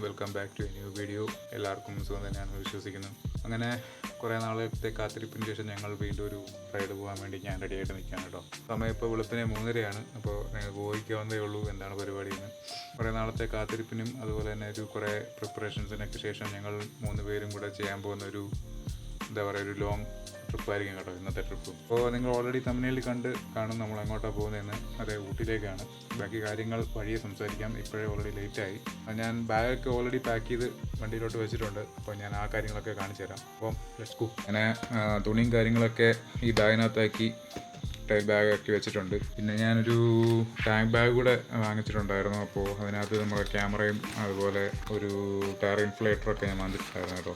Welcome back to a new video. എല്ലാവർക്കും സുഖം തന്നെയാണെന്ന് വിശ്വസിക്കുന്നു. അങ്ങനെ കുറേ നാളത്തെ കാത്തിരിപ്പിന് ശേഷം ഞങ്ങൾ വീണ്ടും ഒരു റൈഡ് പോകാൻ വേണ്ടി ഞാൻ റെഡിയായിട്ട് നിൽക്കുകയാണ് കേട്ടോ. സമയം ഇപ്പോൾ വെളുപ്പിനെ 3:30 അപ്പോൾ ഞങ്ങൾക്ക് പോയിക്കാവുന്നതേ ഉള്ളൂ. എന്താണ് പരിപാടി എന്ന് കുറേ നാളത്തെ കാത്തിരിപ്പിനും അതുപോലെ തന്നെ ഒരു കുറേ പ്രിപ്പറേഷൻസിനൊക്കെ ശേഷം ഞങ്ങൾ 3 പേരും കൂടെ ചെയ്യാൻ പോകുന്ന ഒരു ഒരു ലോങ് ട്രിപ്പായിരിക്കും കേട്ടോ ഇന്നത്തെ ട്രിപ്പ്. അപ്പോൾ നിങ്ങൾ ഓൾറെഡി തമിഴ്നാട്ടിൽ കാണും നമ്മൾ എങ്ങോട്ടാണ് പോകുന്നതെന്ന്. അതെ, ഊട്ടിയിലേക്കാണ്. ബാക്കി കാര്യങ്ങൾ വഴിയെ സംസാരിക്കാം. ഇപ്പോഴേ ഓൾറെഡി ലേറ്റായി. ഞാൻ ബാഗൊക്കെ ഓൾറെഡി പാക്ക് ചെയ്ത് വണ്ടിയിലോട്ട് വെച്ചിട്ടുണ്ട്. അപ്പോൾ ഞാൻ ആ കാര്യങ്ങളൊക്കെ കാണിച്ചു തരാം. അപ്പം ലെറ്റ്സ് ഗോ. അങ്ങനെ തുണിയും കാര്യങ്ങളൊക്കെ ഈ ബാഗിനകത്താക്കി ടൈൽ ബാഗാക്കി വെച്ചിട്ടുണ്ട്. പിന്നെ ഞാനൊരു ടാങ്ക് ബാഗ് കൂടെ വാങ്ങിച്ചിട്ടുണ്ടായിരുന്നു. അപ്പോൾ അതിനകത്ത് നമ്മുടെ ക്യാമറയും അതുപോലെ ഒരു ടയർ ഇൻഫ്ലേറ്ററൊക്കെ ഞാൻ വാങ്ങിച്ചിട്ടുണ്ടായിരുന്നു കേട്ടോ.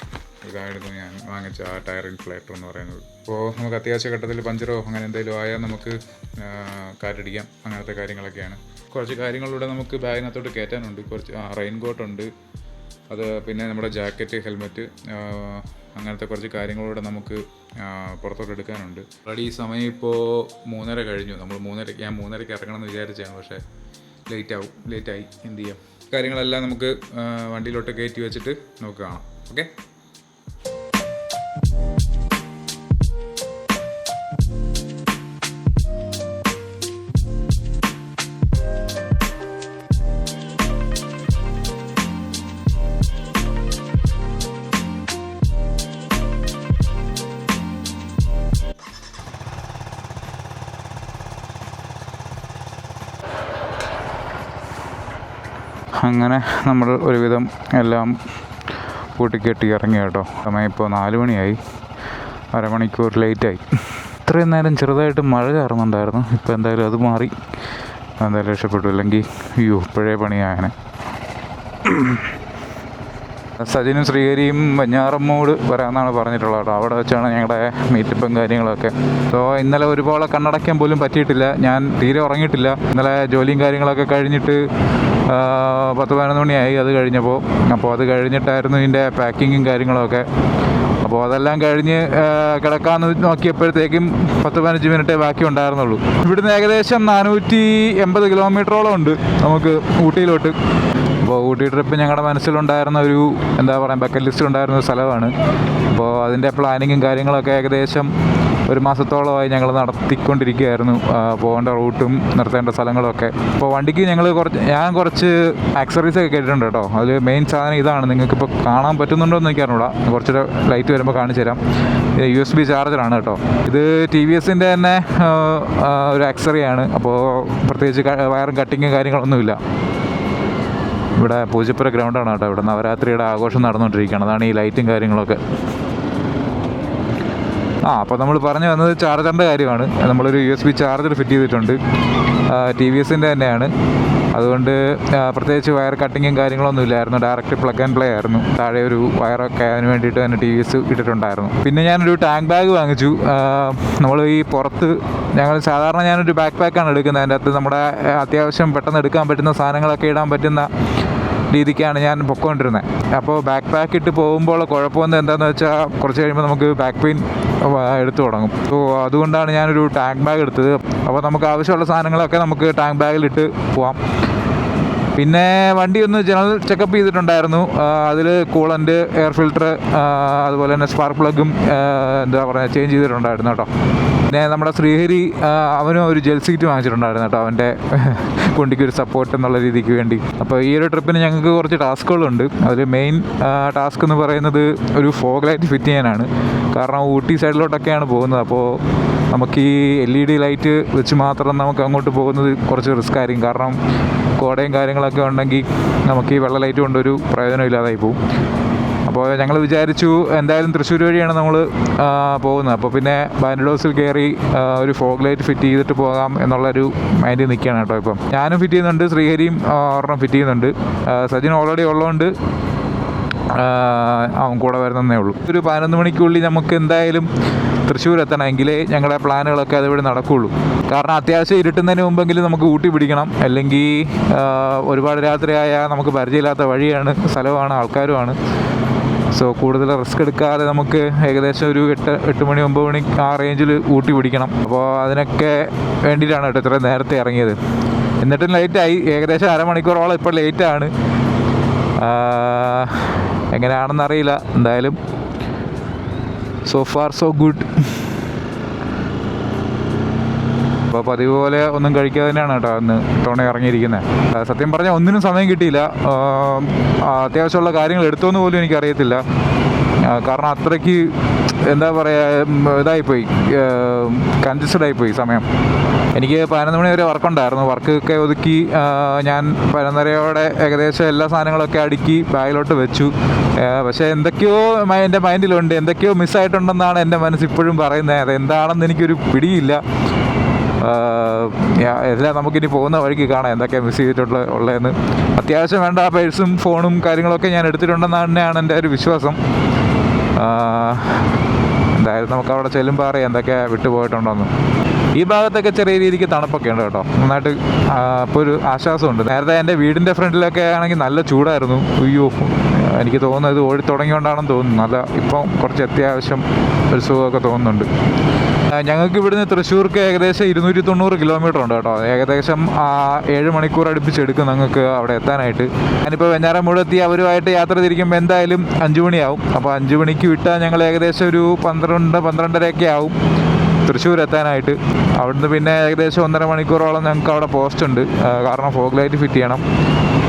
ഇതായിരുന്നു ഞാൻ വാങ്ങിച്ച ആ ടയർ ഇൻഫ്ലേറ്റർ എന്ന് പറയുന്നത്. അപ്പോൾ നമുക്ക് അത്യാവശ്യ ഘട്ടത്തിൽ പഞ്ചറോ അങ്ങനെ എന്തെങ്കിലും ആയാൽ നമുക്ക് കാറ്റടിക്കാം. അങ്ങനത്തെ കാര്യങ്ങളൊക്കെയാണ്. കുറച്ച് കാര്യങ്ങളിലൂടെ നമുക്ക് ബാഗിനകത്തോട്ട് കയറ്റാനുണ്ട്. കുറച്ച് റെയിൻ കോട്ടുണ്ട്, അത് പിന്നെ നമ്മുടെ ജാക്കറ്റ്, ഹെൽമെറ്റ്, അങ്ങനത്തെ കുറച്ച് കാര്യങ്ങളൂടെ നമുക്ക് പുറത്തോട്ട് എടുക്കാനുണ്ട്. ഓൾറെഡി ഈ സമയം ഇപ്പോൾ 3:30 കഴിഞ്ഞു. ഞാൻ 3:30 ഇറങ്ങണമെന്ന് വിചാരിച്ചാണ്, പക്ഷേ ലേറ്റായി. എന്ത് ചെയ്യാം. കാര്യങ്ങളെല്ലാം നമുക്ക് വണ്ടിയിലോട്ട് കയറ്റി വെച്ചിട്ട് നമുക്ക് കാണാം. ഓക്കെ. അങ്ങനെ നമ്മൾ ഒരുവിധം എല്ലാം കൂട്ടിക്കെട്ടി ഇറങ്ങി കേട്ടോ. സമയം ഇപ്പോൾ 4 മണിയായി. അരമണിക്കൂർ ലേറ്റായി. ഇത്രയും നേരം ചെറുതായിട്ട് മഴ കയറുന്നുണ്ടായിരുന്നു. ഇപ്പോൾ എന്തായാലും അത് മാറി. എന്തായാലും രക്ഷപ്പെട്ടു. അല്ലെങ്കിൽ ഇപ്പോഴേ പണിയായനെ. സജിനും ശ്രീഹരിയും വെഞ്ഞാറമ്മൂട് വരാമെന്നാണ് പറഞ്ഞിട്ടുള്ളത് കേട്ടോ. അവിടെ വെച്ചാണ് ഞങ്ങളുടെ മീറ്റപ്പും കാര്യങ്ങളൊക്കെ. സോ ഇന്നലെ ഒരുപോലെ കണ്ണടയ്ക്കാൻ പോലും പറ്റിയിട്ടില്ല. ഞാൻ തീരെ ഉറങ്ങിയിട്ടില്ല. ഇന്നലെ ജോലിയും കാര്യങ്ങളൊക്കെ കഴിഞ്ഞിട്ട് 10-11 മണിയായി അത് കഴിഞ്ഞപ്പോൾ. അപ്പോൾ അത് കഴിഞ്ഞിട്ടായിരുന്നു ഇതിൻ്റെ പാക്കിങ്ങും കാര്യങ്ങളൊക്കെ. അപ്പോൾ അതെല്ലാം കഴിഞ്ഞ് കിടക്കാമെന്ന് നോക്കിയപ്പോഴത്തേക്കും 10-15 മിനിറ്റേ ബാക്കി ഉണ്ടായിരുന്നുള്ളൂ. ഇവിടുന്ന് ഏകദേശം 480 കിലോമീറ്ററോളം ഉണ്ട് നമുക്ക് ഊട്ടിയിലോട്ട്. അപ്പോൾ ഊട്ടി ട്രിപ്പ് ഞങ്ങളുടെ മനസ്സിലുണ്ടായിരുന്ന ഒരു ബക്കറ്റ് ലിസ്റ്റ് ഉണ്ടായിരുന്ന ഒരു സ്ഥലമാണ്. അപ്പോൾ അതിൻ്റെ പ്ലാനിങ്ങും കാര്യങ്ങളൊക്കെ ഏകദേശം 1 മാസത്തോളമായി ഞങ്ങൾ നടത്തിക്കൊണ്ടിരിക്കുകയായിരുന്നു. പോകേണ്ട റൂട്ടും നിർത്തേണ്ട സ്ഥലങ്ങളൊക്കെ. അപ്പോൾ വണ്ടിക്ക് ഞാൻ കുറച്ച് ആക്സറീസൊക്കെ കേട്ടിട്ടുണ്ട് കേട്ടോ. അതിൽ മെയിൻ സാധനം ഇതാണ്. നിങ്ങൾക്കിപ്പോൾ കാണാൻ പറ്റുന്നുണ്ടോ എന്ന് എനിക്കറിഞ്ഞൂടാ. കുറച്ചൊരു ലൈറ്റ് വരുമ്പോൾ കാണിച്ചു തരാം. USB ചാർജറാണ് കേട്ടോ. ഇത് TVSൻ്റെ തന്നെ ഒരു ആക്സറിയാണ്. അപ്പോൾ പ്രത്യേകിച്ച് വയറും കട്ടിങ്ങും കാര്യങ്ങളൊന്നുമില്ല. ഇവിടെ പൂജപ്പുര ഗ്രൗണ്ടാണ് കേട്ടോ. ഇവിടെ നവരാത്രിയുടെ ആഘോഷം നടന്നുകൊണ്ടിരിക്കുകയാണ്. അതാണ് ഈ ലൈറ്റും കാര്യങ്ങളൊക്കെ. അപ്പോൾ നമ്മൾ പറഞ്ഞു വന്നത് ചാർജറിൻ്റെ കാര്യമാണ്. നമ്മളൊരു USB ചാർജർ ഫിറ്റ് ചെയ്തിട്ടുണ്ട്. TVSൻ്റെ തന്നെയാണ്. അതുകൊണ്ട് പ്രത്യേകിച്ച് വയർ കട്ടിങ്ങും കാര്യങ്ങളൊന്നും ഇല്ലായിരുന്നു. ഡയറക്റ്റ് പ്ലഗ് ആൻഡ് പ്ലേ ആയിരുന്നു. താഴെ ഒരു വയറൊക്കെ അതിന് വേണ്ടിയിട്ട് തന്നെ TVS ഇട്ടിട്ടുണ്ടായിരുന്നു. പിന്നെ ഞാനൊരു ടാങ്ക് ബാഗ് വാങ്ങിച്ചു. നമ്മൾ ഈ പുറത്ത് ഞാനൊരു ബാക്ക് പാക്കാണ് എടുക്കുന്നത്. അതിൻ്റെ അകത്ത് നമ്മുടെ അത്യാവശ്യം പെട്ടെന്ന് എടുക്കാൻ പറ്റുന്ന സാധനങ്ങളൊക്കെ ഇടാൻ പറ്റുന്ന രീതിക്കാണ് ഞാൻ പൊയ്ക്കൊണ്ടിരുന്നത്. അപ്പോൾ ബാക്ക് പാക്ക് ഇട്ട് പോകുമ്പോൾ കുഴപ്പമൊന്നും എന്താണെന്ന് വെച്ചാൽ കുറച്ച് കഴിയുമ്പോൾ നമുക്ക് ബാക്ക് പെയിൻ എടുത്തു തുടങ്ങും. സോ അതുകൊണ്ടാണ് ഞാനൊരു ടാങ്ക് ബാഗ് എടുത്തത്. അപ്പോൾ നമുക്ക് ആവശ്യമുള്ള സാധനങ്ങളൊക്കെ നമുക്ക് ടാങ്ക് ബാഗിലിട്ട് പോവാം. പിന്നെ വണ്ടി ഒന്ന് ജനറൽ ചെക്കപ്പ് ചെയ്തിട്ടുണ്ടായിരുന്നു. അതിൽ കൂളൻ്റ്, എയർ ഫിൽറ്റർ, അതുപോലെ തന്നെ സ്പാർക്ക് പ്ലഗും ചേഞ്ച് ചെയ്തിട്ടുണ്ടായിരുന്നു കേട്ടോ. പിന്നെ നമ്മുടെ ശ്രീഹരി അവനും ഒരു ജെൽ സീറ്റ് വാങ്ങിച്ചിട്ടുണ്ടായിരുന്നു കേട്ടോ, അവൻ്റെ കുണ്ടിക്ക് ഒരു സപ്പോർട്ട് എന്നുള്ള രീതിക്ക് വേണ്ടി. അപ്പോൾ ഈ ഒരു ട്രിപ്പിന് ഞങ്ങൾക്ക് കുറച്ച് ടാസ്കുകളുണ്ട്. അതിൽ മെയിൻ ടാസ്ക് എന്ന് പറയുന്നത് ഒരു ഫോഗ് ലൈറ്റ് ഫിറ്റ് ചെയ്യാനാണ്. കാരണം ഊട്ടി സൈഡിലോട്ടൊക്കെയാണ് പോകുന്നത്. അപ്പോൾ നമുക്ക് ഈ LED ലൈറ്റ് വെച്ച് മാത്രം നമുക്ക് അങ്ങോട്ട് പോകുന്നത് കുറച്ച് റിസ്ക് ആയിരിക്കും. കാരണം കോടയും കാര്യങ്ങളൊക്കെ ഉണ്ടെങ്കിൽ നമുക്ക് ഈ വെള്ള ലൈറ്റ് കൊണ്ടൊരു പ്രയോജനമില്ലാതായി പോകും. അപ്പോൾ ഞങ്ങൾ വിചാരിച്ചു എന്തായാലും തൃശ്ശൂർ വഴിയാണ് നമ്മൾ പോകുന്നത്. അപ്പോൾ പിന്നെ ബാൻഡോസിൽ കയറി ഒരു ഫോഗ് ലൈറ്റ് ഫിറ്റ് ചെയ്തിട്ട് പോകാം എന്നുള്ളൊരു മൈൻഡിൽ നിൽക്കുകയാണ് കേട്ടോ. ഇപ്പം ഞാനും ഫിറ്റ് ചെയ്യുന്നുണ്ട്, ശ്രീഹരിയും ഒരെണ്ണം ഫിറ്റ് ചെയ്യുന്നുണ്ട്. സജിൻ ഓൾറെഡി ഉള്ളതുകൊണ്ട് അവൻ കൂടെ വരുന്നതേ ഉള്ളൂ. ഒരു 11 മണിക്കുള്ളിൽ നമുക്ക് എന്തായാലും തൃശ്ശൂർ എത്തണമെങ്കിൽ ഞങ്ങളുടെ പ്ലാനുകളൊക്കെ അതുവഴി നടക്കുകയുള്ളൂ. കാരണം അത്യാവശ്യം ഇരുട്ടുന്നതിന് മുമ്പെങ്കിലും നമുക്ക് ഊട്ടി പിടിക്കണം. അല്ലെങ്കിൽ ഒരുപാട് രാത്രിയായാൽ നമുക്ക് പരിചയമില്ലാത്ത വഴിയാണ്, സ്ഥലമാണ്, ആൾക്കാരുമാണ്. സോ കൂടുതൽ റിസ്ക് എടുക്കാതെ നമുക്ക് ഏകദേശം ഒരു 8 മണി 9 മണി ആ റേഞ്ചിൽ ഊട്ടി പിടിക്കണം. അപ്പോൾ അതിനൊക്കെ വേണ്ടിയിട്ടാണ് കേട്ടോ ഇത്രയും നേരത്തെ ഇറങ്ങിയത്. എന്നിട്ടും ലേറ്റായി. ഏകദേശം അരമണിക്കൂറോളം ഇപ്പോൾ ലേറ്റാണ്. എങ്ങനെയാണെന്നറിയില്ല. എന്തായാലും സോ ഫാർ സോ ഗുഡ്. അപ്പോൾ പതിവ് പോലെ ഒന്നും കഴിക്കാതെ തന്നെയാണ് കേട്ടോ അന്ന് തവണ ഇറങ്ങിയിരിക്കുന്നത്. സത്യം പറഞ്ഞാൽ ഒന്നിനും സമയം കിട്ടിയില്ല. അത്യാവശ്യമുള്ള കാര്യങ്ങൾ എടുത്തോന്ന് പോലും എനിക്കറിയത്തില്ല. കാരണം അത്രയ്ക്ക് എന്താ പറയുക, ഇതായിപ്പോയി, കൺജസ്റ്റഡ് ആയിപ്പോയി സമയം. എനിക്ക് 11 മണി വരെ വർക്കുണ്ടായിരുന്നു. വർക്കൊക്കെ ഒതുക്കി ഞാൻ 11:30 ഏകദേശം എല്ലാ സാധനങ്ങളൊക്കെ അടുക്കി ബാഗിലോട്ട് വെച്ചു. പക്ഷേ എന്തൊക്കെയോ എൻ്റെ മൈൻഡിലുണ്ട്, എന്തൊക്കെയോ മിസ്സായിട്ടുണ്ടെന്നാണ് എൻ്റെ മനസ്സിപ്പോഴും പറയുന്നത്. അതെന്താണെന്ന് എനിക്കൊരു പിടിയില്ല. എല്ലാം നമുക്കിനി പോകുന്ന വഴിക്ക് കാണാം എന്തൊക്കെയാണ് മിസ് ഉള്ളതെന്ന്. അത്യാവശ്യം വേണ്ട പേഴ്സും ഫോണും കാര്യങ്ങളൊക്കെ ഞാൻ എടുത്തിട്ടുണ്ടെന്നാണ് തന്നെയാണ് എൻ്റെ ഒരു വിശ്വാസം. എന്തായാലും നമുക്ക് അവിടെ ചെല്ലുമ്പോൾ അറിയാം എന്തൊക്കെയാണ് വിട്ടുപോയിട്ടുണ്ടോയെന്ന്. ഈ ഭാഗത്തൊക്കെ ചെറിയ രീതിക്ക് തണുപ്പൊക്കെ ഉണ്ട് കേട്ടോ, നന്നായിട്ട്. ഇപ്പോൾ ഒരു ആശ്വാസമുണ്ട്. നേരത്തെ എൻ്റെ വീടിൻ്റെ ഫ്രണ്ടിലൊക്കെ ആണെങ്കിൽ നല്ല ചൂടായിരുന്നു. അയ്യോ, എനിക്ക് തോന്നുന്നത് ഇത് ഓടി തുടങ്ങിയോണ്ടാണെന്ന് തോന്നുന്നു. നല്ല ഇപ്പം കുറച്ച് അത്യാവശ്യം ഒരു സുഖമൊക്കെ തോന്നുന്നുണ്ട്. ഞങ്ങൾക്ക് ഇവിടുന്ന് തൃശ്ശൂർക്ക് ഏകദേശം 290 കിലോമീറ്റർ ഉണ്ട് കേട്ടോ. ഏകദേശം 7 മണിക്കൂർ അടുപ്പിച്ചെടുക്കും ഞങ്ങൾക്ക് അവിടെ എത്താനായിട്ട്. ഞാനിപ്പോൾ വെഞ്ഞാറമൂട് എത്തി അവരുമായിട്ട് യാത്ര തിരിക്കുമ്പോൾ എന്തായാലും 5 മണിയാവും. അപ്പോൾ 5 മണിക്ക് വിട്ടാൽ ഞങ്ങൾ ഏകദേശം ഒരു 12-12:30 ആവും തൃശ്ശൂർ എത്താനായിട്ട്. അവിടുന്ന് പിന്നെ ഏകദേശം 1.5 മണിക്കൂറോളം ഞങ്ങൾക്ക് അവിടെ പോസ്റ്റ് ഉണ്ട്. കാരണം ഫോഗ് ലൈറ്റ് ഫിറ്റ് ചെയ്യണം.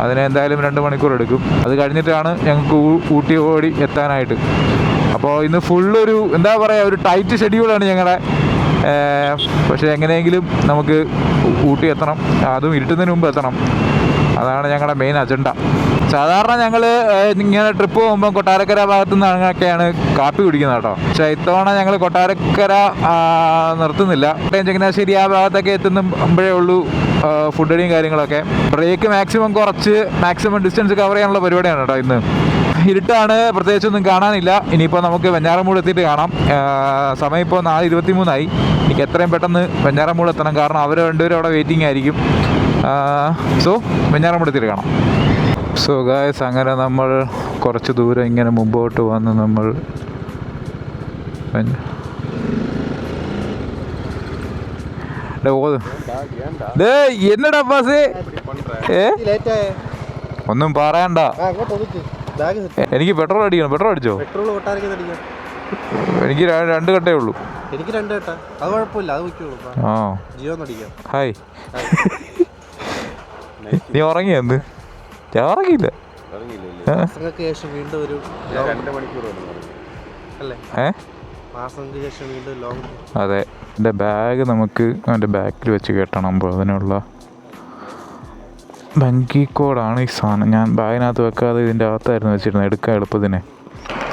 അതിന് എന്തായാലും 2 മണിക്കൂർ എടുക്കും. അത് കഴിഞ്ഞിട്ടാണ് ഞങ്ങൾക്ക് ഊട്ടി ഓടി എത്താനായിട്ട്. അപ്പോൾ ഇന്ന് ഫുള്ളൊരു എന്താ പറയുക, ഒരു ടൈറ്റ് ഷെഡ്യൂളാണ് ഞങ്ങളുടെ. പക്ഷേ എങ്ങനെയെങ്കിലും നമുക്ക് ഊട്ടി എത്തണം, അതും ഇരുട്ടുന്നതിന് മുമ്പ് എത്തണം. അതാണ് ഞങ്ങളുടെ മെയിൻ അജണ്ട. സാധാരണ ഞങ്ങൾ ഇങ്ങനെ ട്രിപ്പ് പോകുമ്പോൾ കൊട്ടാരക്കര ഭാഗത്തു നിന്നൊക്കെയാണ് കാപ്പി കുടിക്കുന്നത് കേട്ടോ. പക്ഷേ ഇത്തവണ ഞങ്ങൾ കൊട്ടാരക്കര നിർത്തുന്നില്ല. ചങ്ങനാശ്ശേരി ആ ഭാഗത്തൊക്കെ എത്തുമ്പോഴേ ഉള്ളൂ ഫുഡടിയും കാര്യങ്ങളൊക്കെ. ബ്രേക്ക് മാക്സിമം കുറച്ച് മാക്സിമം ഡിസ്റ്റൻസ് കവർ ചെയ്യാനുള്ള പരിപാടിയാണ് കേട്ടോ ഇന്ന്. ഇരുട്ടാണ്, പ്രത്യേകിച്ചൊന്നും കാണാനില്ല. ഇനിയിപ്പോൾ നമുക്ക് വെഞ്ഞാറമൂട് എത്തിയിട്ട് കാണാം. സമയം ഇപ്പോൾ 4:23 എനിക്ക് എത്രയും പെട്ടെന്ന് വെഞ്ഞാറമൂട് എത്തണം, കാരണം അവർ രണ്ടുപേരും അവിടെ വെയിറ്റിംഗ് ആയിരിക്കും. സോ വെഞ്ഞാറമൂട് എത്തിയിട്ട് കാണാം. സോ ഗായ്സ്, അങ്ങനെ നമ്മൾ കുറച്ച് ദൂരം ഇങ്ങനെ മുമ്പോട്ട് വന്ന് നമ്മൾ എന്നടാ പാസ് ഒന്നും പറയണ്ട. എനിക്ക് പെട്രോൾ അടിക്കണം. പെട്രോൾ അടിച്ചോ? എനിക്ക് 2 കട്ടേ ഉള്ളൂ. എനിക്ക് 2 കട്ട. അത് കുഴപ്പമില്ല, അത് വെക്കുള്ളൂ. ആ ജിയോ അടിക്കാം. ഹായ്. നീ ഉറങ്ങിയ എന്ത്? ഞാൻ ഉറങ്ങിയില്ല. ശേഷം വീണ്ടും ഒരു 2 മണിക്കൂർ മാസങ്ങൾക്ക് ശേഷം വീണ്ടും ലോങ്. അതെ, എൻ്റെ ബാഗ് നമുക്ക് അവൻ്റെ ബാക്കിൽ വെച്ച് കെട്ടണം. അപ്പോൾ അതിനുള്ള ബങ്കി കോഡാണ് ഈ സാധനം. ഞാൻ ബാഗിനകത്ത് വെക്കാതെ ഇതിൻ്റെ അകത്തായിരുന്നു വെച്ചിരുന്നത്, എടുക്കാൻ എളുപ്പത്തിന്.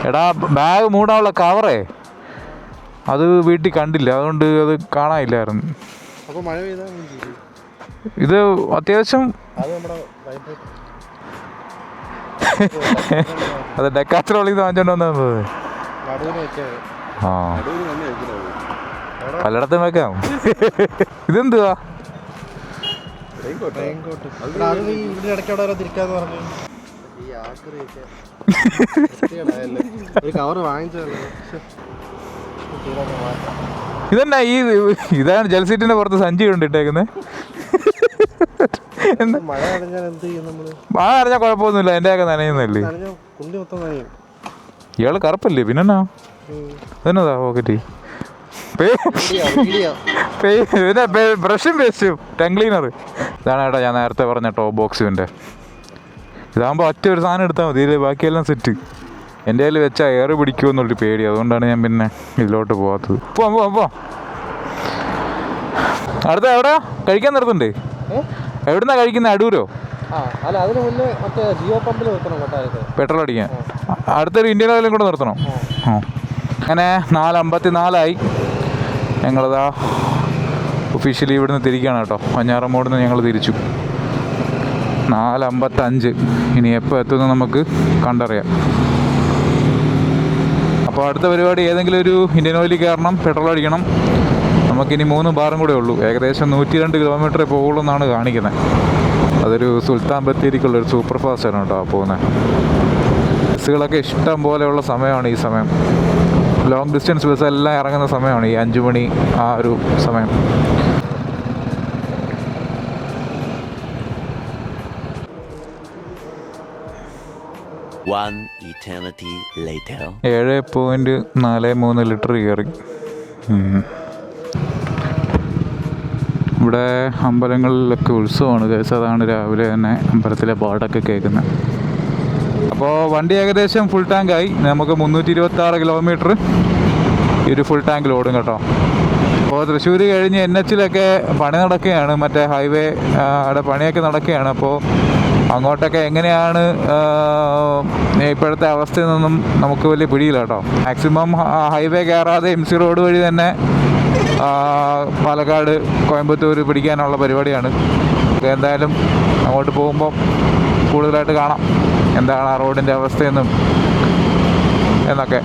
എടാ, ബാഗ് മൂടാനുള്ള കവറേ അത് വീട്ടിൽ കണ്ടില്ല, അതുകൊണ്ട് അത് കാണാനില്ലായിരുന്നു. ഇത് അത്യാവശ്യം അത് ഡെക്കാത്രോളിൽ വാങ്ങിച്ചോണ്ട് വന്നത്. ആ, പലയിടത്തും വെക്കാം. ഇതെന്തുവാ? ഇതെന്നാ ഇതാണ് ജലസീറ്റിന്റെ പുറത്ത് സഞ്ചി കൊണ്ടിട്ടേക്കുന്നത്. മഴ അറിഞ്ഞാൽ കുഴപ്പമൊന്നുമില്ല, എന്റെയൊക്കെ നനയുന്നല്ലേ. ഇയാള് കറുപ്പല്ലേ, പിന്നെന്നാ അതെന്നതാ പോക്കറ്റ് ബ്രഷും പേസ്റ്റും ടങ് ക്ലീനർ. ഇതാണ് കേട്ടോ ഞാൻ നേരത്തെ പറഞ്ഞ ടോപ്പ് ബോക്സിൻ്റെ. ഇതാകുമ്പോൾ ഒറ്റ ഒരു സാധനം എടുത്താൽ മതി, ഇതിൽ ബാക്കിയെല്ലാം സെറ്റ്. എൻ്റെ കയ്യിൽ വെച്ചാൽ എയർ പിടിക്കുമെന്നുള്ളൊരു പേടി, അതുകൊണ്ടാണ് ഞാൻ പിന്നെ ഇതിലോട്ട് പോകാത്തത്. പോ അടുത്ത എവിടെയാ കഴിക്കാൻ നിർത്തുന്നുണ്ട്? എവിടുന്നാ കഴിക്കുന്നത്? അടൂരോ? പെട്രോൾ അടിക്കാൻ അടുത്തൊരു ഇന്ത്യൻ ഓയിലും കൂടെ നിർത്തണം. അങ്ങനെ 4:54 ഞങ്ങളിതാ ഒഫീഷ്യലി ഇവിടുന്ന് തിരിക്കുകയാണ് കേട്ടോ. വെഞ്ഞാറമൂടിൽ നിന്ന് ഞങ്ങൾ തിരിച്ചു. 4:55. ഇനി എപ്പോൾ എത്തുമെന്ന് നമുക്ക് കണ്ടറിയാം. അപ്പോൾ അടുത്ത പരിപാടി ഏതെങ്കിലും ഒരു ഇന്ത്യൻ ഓയിലിൽ കയറണം, പെട്രോൾ അടിക്കണം. നമുക്കിനി 3 ബാറും കൂടെ ഉള്ളൂ. ഏകദേശം 102 കിലോമീറ്ററേ പോകുള്ളൂ എന്നാണ് കാണിക്കുന്നത്. അതൊരു സുൽത്താൻ ബത്തേരിക്കുള്ളൊരു സൂപ്പർ ഫാസ്റ്റാണ് കേട്ടോ പോകുന്നത്. ബസ്സുകളൊക്കെ ഇഷ്ടം പോലെയുള്ള സമയമാണ് ഈ സമയം. ലോങ് ഡിസ്റ്റൻസ് ബസ് എല്ലാം ഇറങ്ങുന്ന സമയമാണ് ഈ 5 മണി ആ ഒരു സമയം. One eternity later. 7.43 ലിറ്റർ കയറി. ഇവിടെ അമ്പലങ്ങളിലൊക്കെ ഉത്സവമാണ് കേസ്. അതാണ് രാവിലെ തന്നെ അമ്പലത്തിലെ പാട്ടൊക്കെ കേൾക്കുന്നത്. അപ്പോൾ വണ്ടി ഏകദേശം ഫുൾ ടാങ്കായി. നമുക്ക് 326 കിലോമീറ്റർ ഈ ഒരു ഫുൾ ടാങ്കിൽ ഓടും കേട്ടോ. അപ്പോൾ തൃശ്ശൂർ കഴിഞ്ഞ് NH-ലൊക്കെ പണി നടക്കുകയാണ്, മറ്റേ ഹൈവേ അവിടെ പണിയൊക്കെ നടക്കുകയാണ്. അപ്പോൾ അങ്ങോട്ടൊക്കെ എങ്ങനെയാണ് ഇപ്പോഴത്തെ അവസ്ഥയിൽ നിന്നും നമുക്ക് വലിയ പിടിയില്ല കേട്ടോ. മാക്സിമം ഹൈവേ കയറാതെ MC റോഡ് വഴി തന്നെ പാലക്കാട്, കോയമ്പത്തൂർ പിടിക്കാനുള്ള പരിപാടിയാണ്. എന്തായാലും അങ്ങോട്ട് പോകുമ്പോൾ കൂടുതലായിട്ട് കാണാം എന്താണ് ആ റോഡിൻ്റെ അവസ്ഥയെന്നും എന്നൊക്കെ.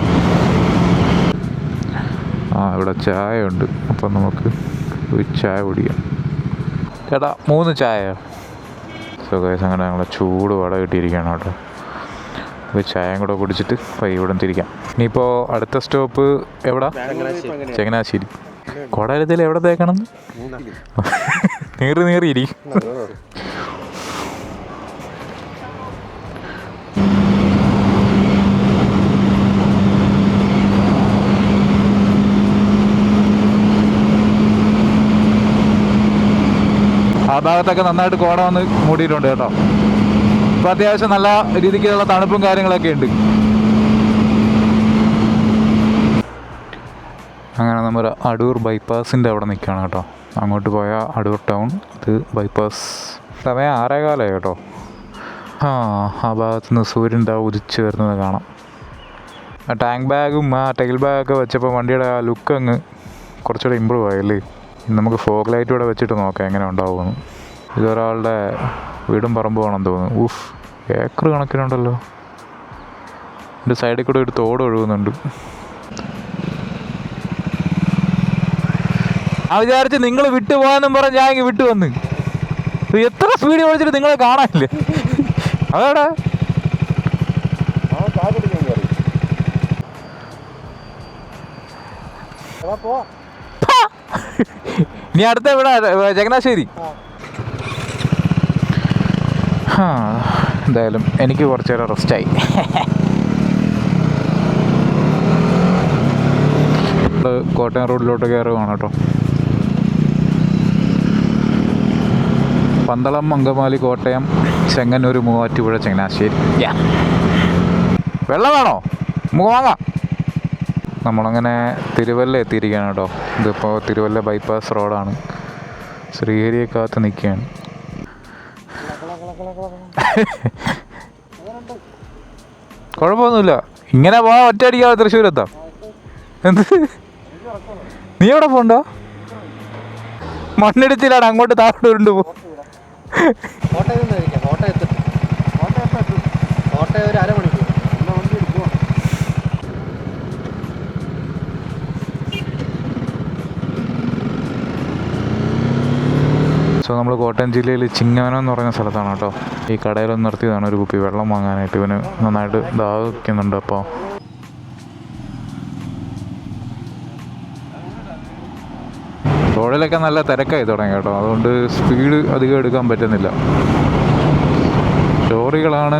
ഇവിടെ ചായ ഉണ്ട്, അപ്പം നമുക്ക് ഒരു ചായ കുടിക്കാം. ചേട്ടാ 3 ചായ. സുഖേഷ് അങ്ങനെ ഞങ്ങളെ ചൂട് വട കിട്ടിയിരിക്കുകയാണ് കേട്ടോ. അപ്പോൾ ചായയും കൂടെ കുടിച്ചിട്ട് ഇവിടെ തിരിക്കാം. ഇനിയിപ്പോൾ അടുത്ത സ്റ്റോപ്പ് എവിടെ? ചങ്ങനാശ്ശേരി. കോടാലത്തിൽ എവിടെ തേക്കണം? നീറിയിരിക്കും. ആ ഭാഗത്തൊക്കെ നന്നായിട്ട് കോട വന്ന് മൂടിയിട്ടുണ്ട് കേട്ടോ. ഇപ്പോൾ അത്യാവശ്യം നല്ല രീതിക്കുള്ള തണുപ്പും കാര്യങ്ങളൊക്കെ ഉണ്ട്. അങ്ങനെ നമ്മൾ അടൂർ ബൈപ്പാസിൻ്റെ അവിടെ നിൽക്കുകയാണ് കേട്ടോ. അങ്ങോട്ട് പോയാൽ അടൂർ ടൗൺ, ഇത് ബൈപ്പാസ്. സമയം 6:15 കേട്ടോ. ആ ഭാഗത്തുനിന്ന് സൂര്യൻ ഉദിച്ച് വരുന്നത് കാണാം. ആ ടാങ്ക് ബാഗും ആ ടൈൽ ബാഗൊക്കെ വെച്ചപ്പോൾ വണ്ടിയുടെ ആ ലുക്ക് അങ്ങ് കുറച്ചുകൂടെ ഇമ്പ്രൂവ് ആയല്ലേ. നമുക്ക് ഫോഗ് ലൈറ്റ് കൂടെ വെച്ചിട്ട് നോക്കാം എങ്ങനെ ഉണ്ടാവുമെന്ന്. ഇതൊരാളുടെ വീടും പറമ്പുമാണെന്ന് തോന്നുന്നു. ഏക്കർ കണക്കിനുണ്ടല്ലോ. എൻ്റെ സൈഡിൽ കൂടെ ഒരു തോട് ഒഴുകുന്നുണ്ട്. ആ വിചാരിച്ച് നിങ്ങൾ വിട്ടു പോകാനും പറഞ്ഞ് ഞാൻ ഇങ്ങനെ വിട്ടു വന്ന്. എത്ര സ്പീഡ് ഓടിച്ചിട്ട് നിങ്ങളെ കാണാനില്ലേ? അതെടാ ഇനി അടുത്ത ഇവിടെ ചങ്ങനാശ്ശേരി. എന്തായാലും എനിക്ക് കുറച്ച് നേരം റെസ്റ്റായി. കോട്ടയം റോഡിലോട്ട് കയറുകയാണ് കേട്ടോ. പന്തളം, അങ്കമാലി, കോട്ടയം, ചെങ്ങന്നൂർ, മൂവാറ്റുപുഴ, ചങ്ങനാശ്ശേരി. വെള്ളം വേണോ? നമുക്ക് വാങ്ങാം. നമ്മളങ്ങനെ തിരുവല്ല എത്തിയിരിക്കുകയാണ് കേട്ടോ. ഇതിപ്പോൾ തിരുവല്ല ബൈപ്പാസ് റോഡാണ്. ശ്രീഹരിയെ കാത്ത് നിൽക്കുകയാണ്. കുഴപ്പമൊന്നുമില്ല, ഇങ്ങനെ പോകാൻ ഒറ്റയടിക്കാതെ തൃശ്ശൂരെത്താം. എന്ത് നീ എവിടെ പോണ്ടോ? മണ്ണിടിച്ചിലാണ് അങ്ങോട്ട് താഴോട്ട് ഉരുണ്ട് പോകും. സോ നമ്മൾ കോട്ടയം ജില്ലയിൽ ചിങ്ങവനം എന്ന് പറഞ്ഞ സ്ഥലത്താണ് കേട്ടോ. ഈ കടയിലൊന്ന് നിർത്തിയതാണ് ഒരു കുപ്പി വെള്ളം വാങ്ങാനായിട്ട്. ഇവന് നന്നായിട്ട് ദാഹിക്കുന്നുണ്ട്. അപ്പോൾ റോഡിലൊക്കെ നല്ല തിരക്കായി തുടങ്ങി കേട്ടോ. അതുകൊണ്ട് സ്പീഡ് അധികം എടുക്കാൻ പറ്റുന്നില്ല. ലോറികളാണ്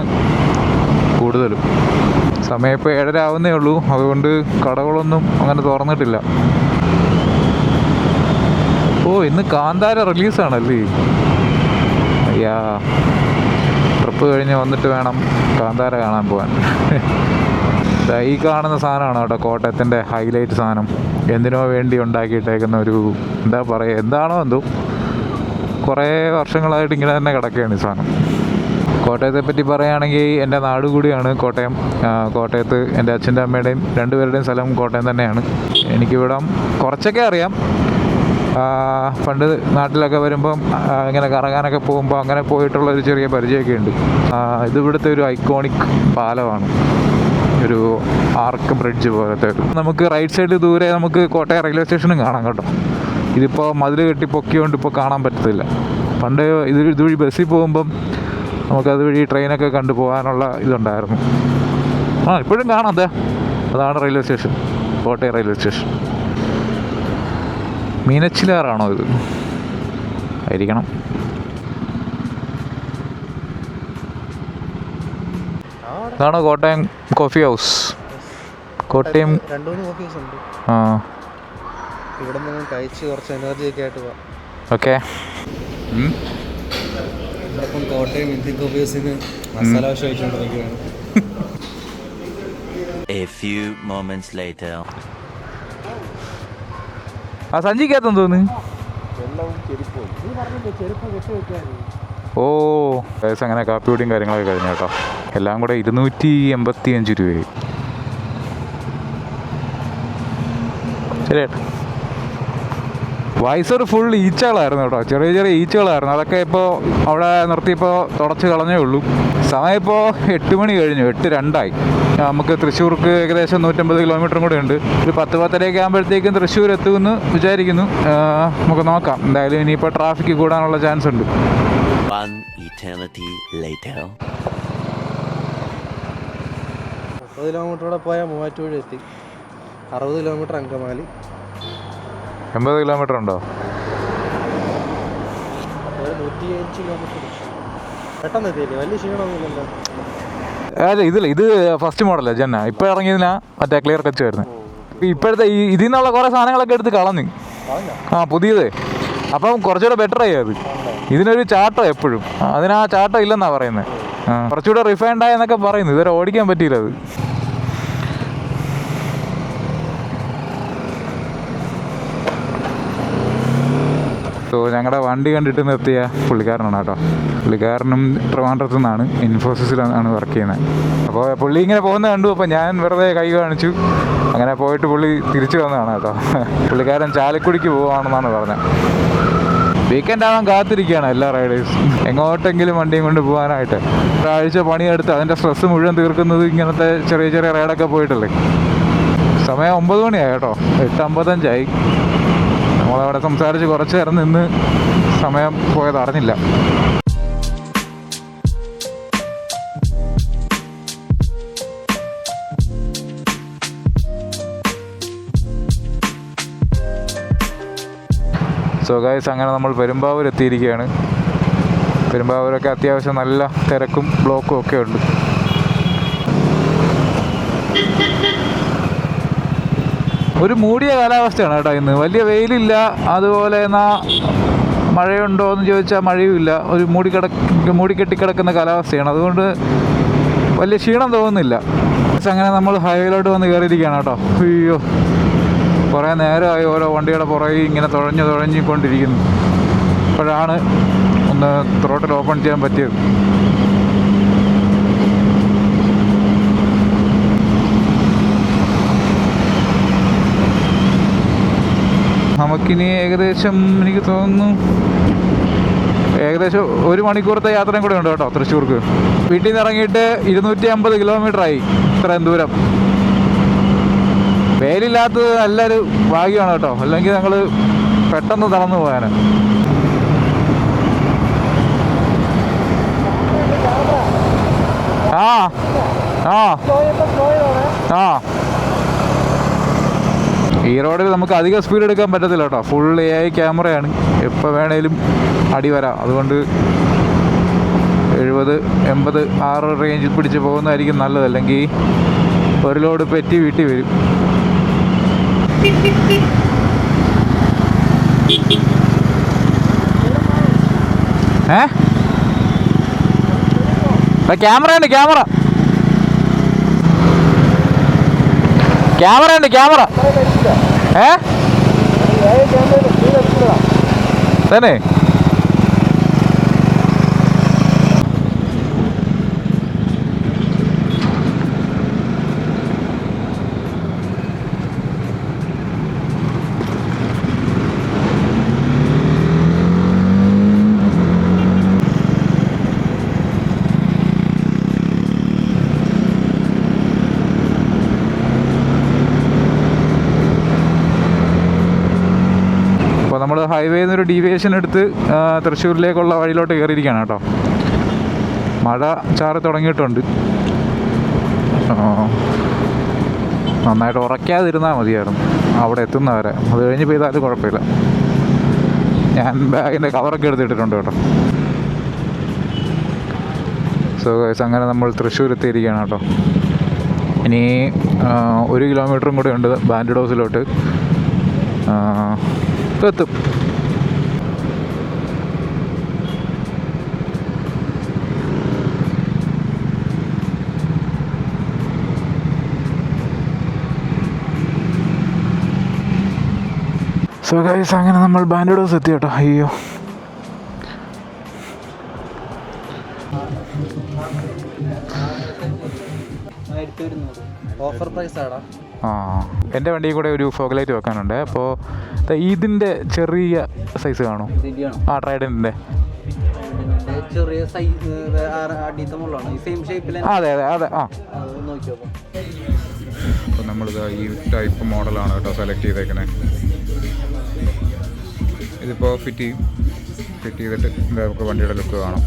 കൂടുതലും. സമയം ഇപ്പോൾ 7:30 ആവുന്നേ ഉള്ളൂ. അതുകൊണ്ട് കടകളൊന്നും അങ്ങനെ തുറന്നിട്ടില്ല. ഇന്ന് കാന്താര റിലീസാണല്ലേ. അയ്യാ, ട്രിപ്പ് കഴിഞ്ഞ് വന്നിട്ട് വേണം കാന്താര കാണാൻ പോകാൻ. ഈ കാണുന്ന സാധനമാണ് കേട്ടോ കോട്ടയത്തിൻ്റെ ഹൈലൈറ്റ് സാധനം. എന്തിനോ വേണ്ടി ഉണ്ടാക്കിയിട്ടേക്കുന്ന ഒരു എന്താ പറയുക, എന്താണോ എന്തോ, കുറേ വർഷങ്ങളായിട്ട് ഇങ്ങനെ തന്നെ കിടക്കുകയാണ് ഈ സാധനം. കോട്ടയത്തെ പറ്റി പറയുകയാണെങ്കിൽ എൻ്റെ നാട് കൂടിയാണ് കോട്ടയം. കോട്ടയത്ത് എൻ്റെ അച്ഛൻ്റെ അമ്മയുടെയും രണ്ടുപേരുടെയും സ്ഥലം കോട്ടയം തന്നെയാണ്. എനിക്കിവിടം കുറച്ചൊക്കെ അറിയാം. പണ്ട് നാട്ടിലൊക്കെ വരുമ്പം ഇങ്ങനെ കറങ്ങാനൊക്കെ പോകുമ്പോൾ അങ്ങനെ പോയിട്ടുള്ളൊരു ചെറിയ പരിചയമൊക്കെ ഉണ്ട്. ഇതിവിടുത്തെ ഒരു ഐക്കോണിക് പാലമാണ്, ഒരു ആർക്ക് ബ്രിഡ്ജ് പോലത്തെ. നമുക്ക് റൈറ്റ് സൈഡിൽ ദൂരെ നമുക്ക് കോട്ടയം റെയിൽവേ സ്റ്റേഷനും കാണാം കേട്ടോ. ഇതിപ്പോൾ മതിൽ കെട്ടി പൊക്കിയോണ്ട് ഇപ്പോൾ കാണാൻ പറ്റത്തില്ല. പണ്ട് ഇതുവഴി ബസ്സിൽ പോകുമ്പം നമുക്കതുവഴി ട്രെയിനൊക്കെ കണ്ടു പോകാനുള്ള ഇതുണ്ടായിരുന്നു. ഇപ്പോഴും കാണാം. അതാണ് railway station, Kottayam railway station. മീനച്ചിലാറാണോ ഇത്? ആയിരിക്കണം. ഇതാണ് Kottayam coffee house. Kottayam 2-3 coffee house ഉണ്ട്. ആ ഇവിടെ നിന്ന് കഴിച്ച് കുറച്ച് എനർജി ഒക്കെ ആയിട്ട് പോവാം. ഓക്കെ. ഇപ്പം കോട്ടയം ഇന്ത്യൻ കോഫി ഹൗസിന് മസാല ദോശ കഴിച്ചുകൊണ്ടിരിക്കുകയാണ്. A few moments later. ആ സഞ്ചിക്കകത്തെന്ന് തോന്നുന്നു. ഓ ഏകദേശം അങ്ങനെ കാപ്പിപ്പൊടിയും കാര്യങ്ങളൊക്കെ കഴിഞ്ഞു കേട്ടോ. എല്ലാം കൂടെ 285 രൂപയായി. ശരി കേട്ടോ. വൈസർ ഫുൾ ഈച്ചകളായിരുന്നു കേട്ടോ, ചെറിയ ചെറിയ ഈച്ചകളായിരുന്നു. അതൊക്കെ ഇപ്പോൾ അവിടെ നിർത്തിയപ്പോൾ തുടച്ച് കളഞ്ഞേ ഉള്ളൂ. സമയം ഇപ്പോൾ 8 മണി കഴിഞ്ഞു, 8:02 നമുക്ക് തൃശ്ശൂർക്ക് ഏകദേശം 150 കിലോമീറ്ററും കൂടെ ഉണ്ട്. ഒരു 10-10:30 ആകുമ്പോഴത്തേക്കും തൃശ്ശൂർ എത്തുമെന്ന് വിചാരിക്കുന്നു. നമുക്ക് നോക്കാം. എന്തായാലും ഇനിയിപ്പോൾ ട്രാഫിക്ക് കൂടാനുള്ള ചാൻസ് ഉണ്ട്. 1 eternity later. 30 കിലോമീറ്ററോടെ പോയാൽ മൂവാറ്റുപുഴ എത്തി. 60 കിലോമീറ്റർ അങ്കമാലി. 80 കിലോമീറ്റർ ഉണ്ടോ? 105 കിലോമീറ്റർ. പെട്ടെന്ന് എത്തിയില്ലേ? വലിയ ക്ഷീണമൊന്നുമില്ലല്ലോ. അല്ല ഇത് ഫസ്റ്റ് മോഡലാണ് ജന്ന. ഇപ്പോൾ ഇറങ്ങിയതിനാ മറ്റേ ക്ലിയർ ടച്ച് വരുന്നത്. ഇപ്പോഴത്തെ ഇതിൽ നിന്നുള്ള കുറേ സാധനങ്ങളൊക്കെ എടുത്ത് കളഞ്ഞു. ആ പുതിയത്. അപ്പം കുറച്ചുകൂടെ ബെറ്റർ ആയി അത്. ഇതിനൊരു ചാട്ടം എപ്പോഴും, അതിനാ ചാട്ടം ഇല്ലെന്നാണ് പറയുന്നത്. കുറച്ചുകൂടെ റിഫൈൻഡ് ആയെന്നൊക്കെ പറയുന്നു. ഇതുവരെ ഓടിക്കാൻ പറ്റിയില്ല അത്. സോ ഞങ്ങളുടെ വണ്ടി കണ്ടിട്ട് നിർത്തിയ പുള്ളിക്കാരനാണ് കേട്ടോ. പുള്ളിക്കാരനും ട്രിവാൻഡ്രത്തു നിന്നാണ്, ഇൻഫോസിസിലാണ് വർക്ക് ചെയ്യുന്നത്. അപ്പോൾ പുള്ളി ഇങ്ങനെ പോകുന്നത് കണ്ടു. അപ്പോൾ ഞാൻ വെറുതെ കൈ കാണിച്ചു. അങ്ങനെ പോയിട്ട് പുള്ളി തിരിച്ചു വന്നതാണ് കേട്ടോ. പുള്ളിക്കാരൻ ചാലക്കുടിക്ക് പോവുകയാണെന്നാണ് പറഞ്ഞത്. വീക്കെൻഡ് ആവാൻ കാത്തിരിക്കുകയാണ് എല്ലാ റൈഡേഴ്സും, എങ്ങോട്ടെങ്കിലും വണ്ടിയും കൊണ്ട് പോകാനായിട്ട്. ഒരാഴ്ച പണിയെടുത്ത് അതിൻ്റെ സ്ട്രെസ്സ് മുഴുവൻ തീർക്കുന്നത് ഇങ്ങനത്തെ ചെറിയ ചെറിയ റൈഡൊക്കെ പോയിട്ടല്ലേ. സമയം 9 മണിയായി കേട്ടോ, 8:55. നമ്മളവിടെ സംസാരിച്ച് കുറച്ച് നേരം നിന്ന് സമയം പോയത് അറിഞ്ഞില്ല. സോ ഗൈസ്, അങ്ങനെ നമ്മൾ പെരുമ്പാവൂർ എത്തിയിരിക്കുകയാണ്. പെരുമ്പാവൂരൊക്കെ അത്യാവശ്യം നല്ല തിരക്കും ബ്ലോക്കും ഒക്കെ ഉണ്ട്. ഒരു മൂടിയ കാലാവസ്ഥയാണ് കേട്ടോ ഇന്ന്. വലിയ വെയിലില്ല, അതുപോലെ എന്നാൽ മഴയുണ്ടോ എന്ന് ചോദിച്ചാൽ മഴയുമില്ല. ഒരു മൂടിക്കെട്ടിക്കിടക്കുന്ന കാലാവസ്ഥയാണ്. അതുകൊണ്ട് വലിയ ക്ഷീണം തോന്നുന്നില്ല. അങ്ങനെ നമ്മൾ ഹൈവേയിലോട്ട് വന്ന് കയറിയിരിക്കുകയാണ് കേട്ടോ. അയ്യോ, കുറേ നേരമായി ഓരോ വണ്ടിയുടെ പുറകെ ഇങ്ങനെ തുഴഞ്ഞുകൊണ്ടിരിക്കുന്നു. അപ്പോഴാണ് ഒന്ന് ത്രോട്ടിൽ ഓപ്പൺ ചെയ്യാൻ പറ്റിയത്. നമുക്കിനി ഏകദേശം എനിക്ക് തോന്നുന്നു ഏകദേശം 1 മണിക്കൂറത്തെ യാത്രയും കൂടെ ഉണ്ട് കേട്ടോ തൃശ്ശൂർക്ക്. വീട്ടിൽ നിന്ന് ഇറങ്ങിയിട്ട് 250 കിലോമീറ്ററായി ഇത്രയും ദൂരം. വെയിലില്ലാത്തത് നല്ലൊരു ഭാഗ്യമാണ് കേട്ടോ, അല്ലെങ്കിൽ ഞങ്ങൾ പെട്ടെന്ന് തളർന്നു പോകാൻ. ആ ആ ആ ഈ റോഡിൽ നമുക്ക് അധികം സ്പീഡ് എടുക്കാൻ പറ്റത്തില്ല കേട്ടോ. ഫുൾ AI ക്യാമറയാണ്, എപ്പോൾ വേണേലും അടി വരാം. അതുകൊണ്ട് 70-80 6 റേഞ്ചിൽ പിടിച്ച് പോകുന്നതായിരിക്കും നല്ലത്. അല്ലെങ്കിൽ ഒരു ലോഡ് പെറ്റി വീട്ടിൽ വരും. ക്യാമറ ഉണ്ട്, ക്യാമറ ഉണ്ട്, ക്യാമറ. തന്നെ നമ്മൾ ഹൈവേയിൽ നിന്നൊരു ഡീവിയേഷൻ എടുത്ത് തൃശ്ശൂരിലേക്കുള്ള വഴിയിലോട്ട് കയറിയിരിക്കുകയാണ് കേട്ടോ. മഴ ചാറി തുടങ്ങിയിട്ടുണ്ട്. നന്നായിട്ട് ഉറക്കാതിരുന്നാൽ മതിയായിരുന്നു അവിടെ എത്തുന്നവരെ. അത് കഴിഞ്ഞ് പെയ്താലും കുഴപ്പമില്ല. ഞാൻ ബാഗിൻ്റെ കവറൊക്കെ എടുത്തിട്ടിട്ടുണ്ട് കേട്ടോ. സോ ഗൈസ് അങ്ങനെ നമ്മൾ തൃശ്ശൂർ എത്തിയിരിക്കുകയാണ് കേട്ടോ. ഇനി 1 കിലോമീറ്ററും കൂടെ ഉണ്ട് ബാൻഡിഡോസിലോട്ട് എത്തും. സോ ഗൈസ് അങ്ങനെ നമ്മൾ ബാൻഡിഡോസ് എത്തി കേട്ടോ. അയ്യോ ഓഫർ പ്രൈസ് ആടാ. എൻ്റെ വണ്ടിയിൽ കൂടെ ഒരു ഫോഗ് ലൈറ്റ് വെക്കാനുണ്ട്. അപ്പോൾ ഇതിൻ്റെ ചെറിയ സൈസ് കാണും. ട്രൈഡൻറ്റിൻ്റെ ചെറിയ സൈസ് അടിത്തമുള്ളതാണ്. ഈ സെയിം ഷേപ്പിൽ. അതെ അതെ അതെ. നോക്കിയോ. അപ്പോൾ നമ്മളിത് ഈ ടൈപ്പ് മോഡലാണ് കേട്ടോ സെലക്ട് ചെയ്തേക്കണേ. ഇതിപ്പോൾ ഫിറ്റ് ചെയ്തിട്ട് നമുക്ക് വണ്ടിയുടെ ലുക്ക് കാണാം.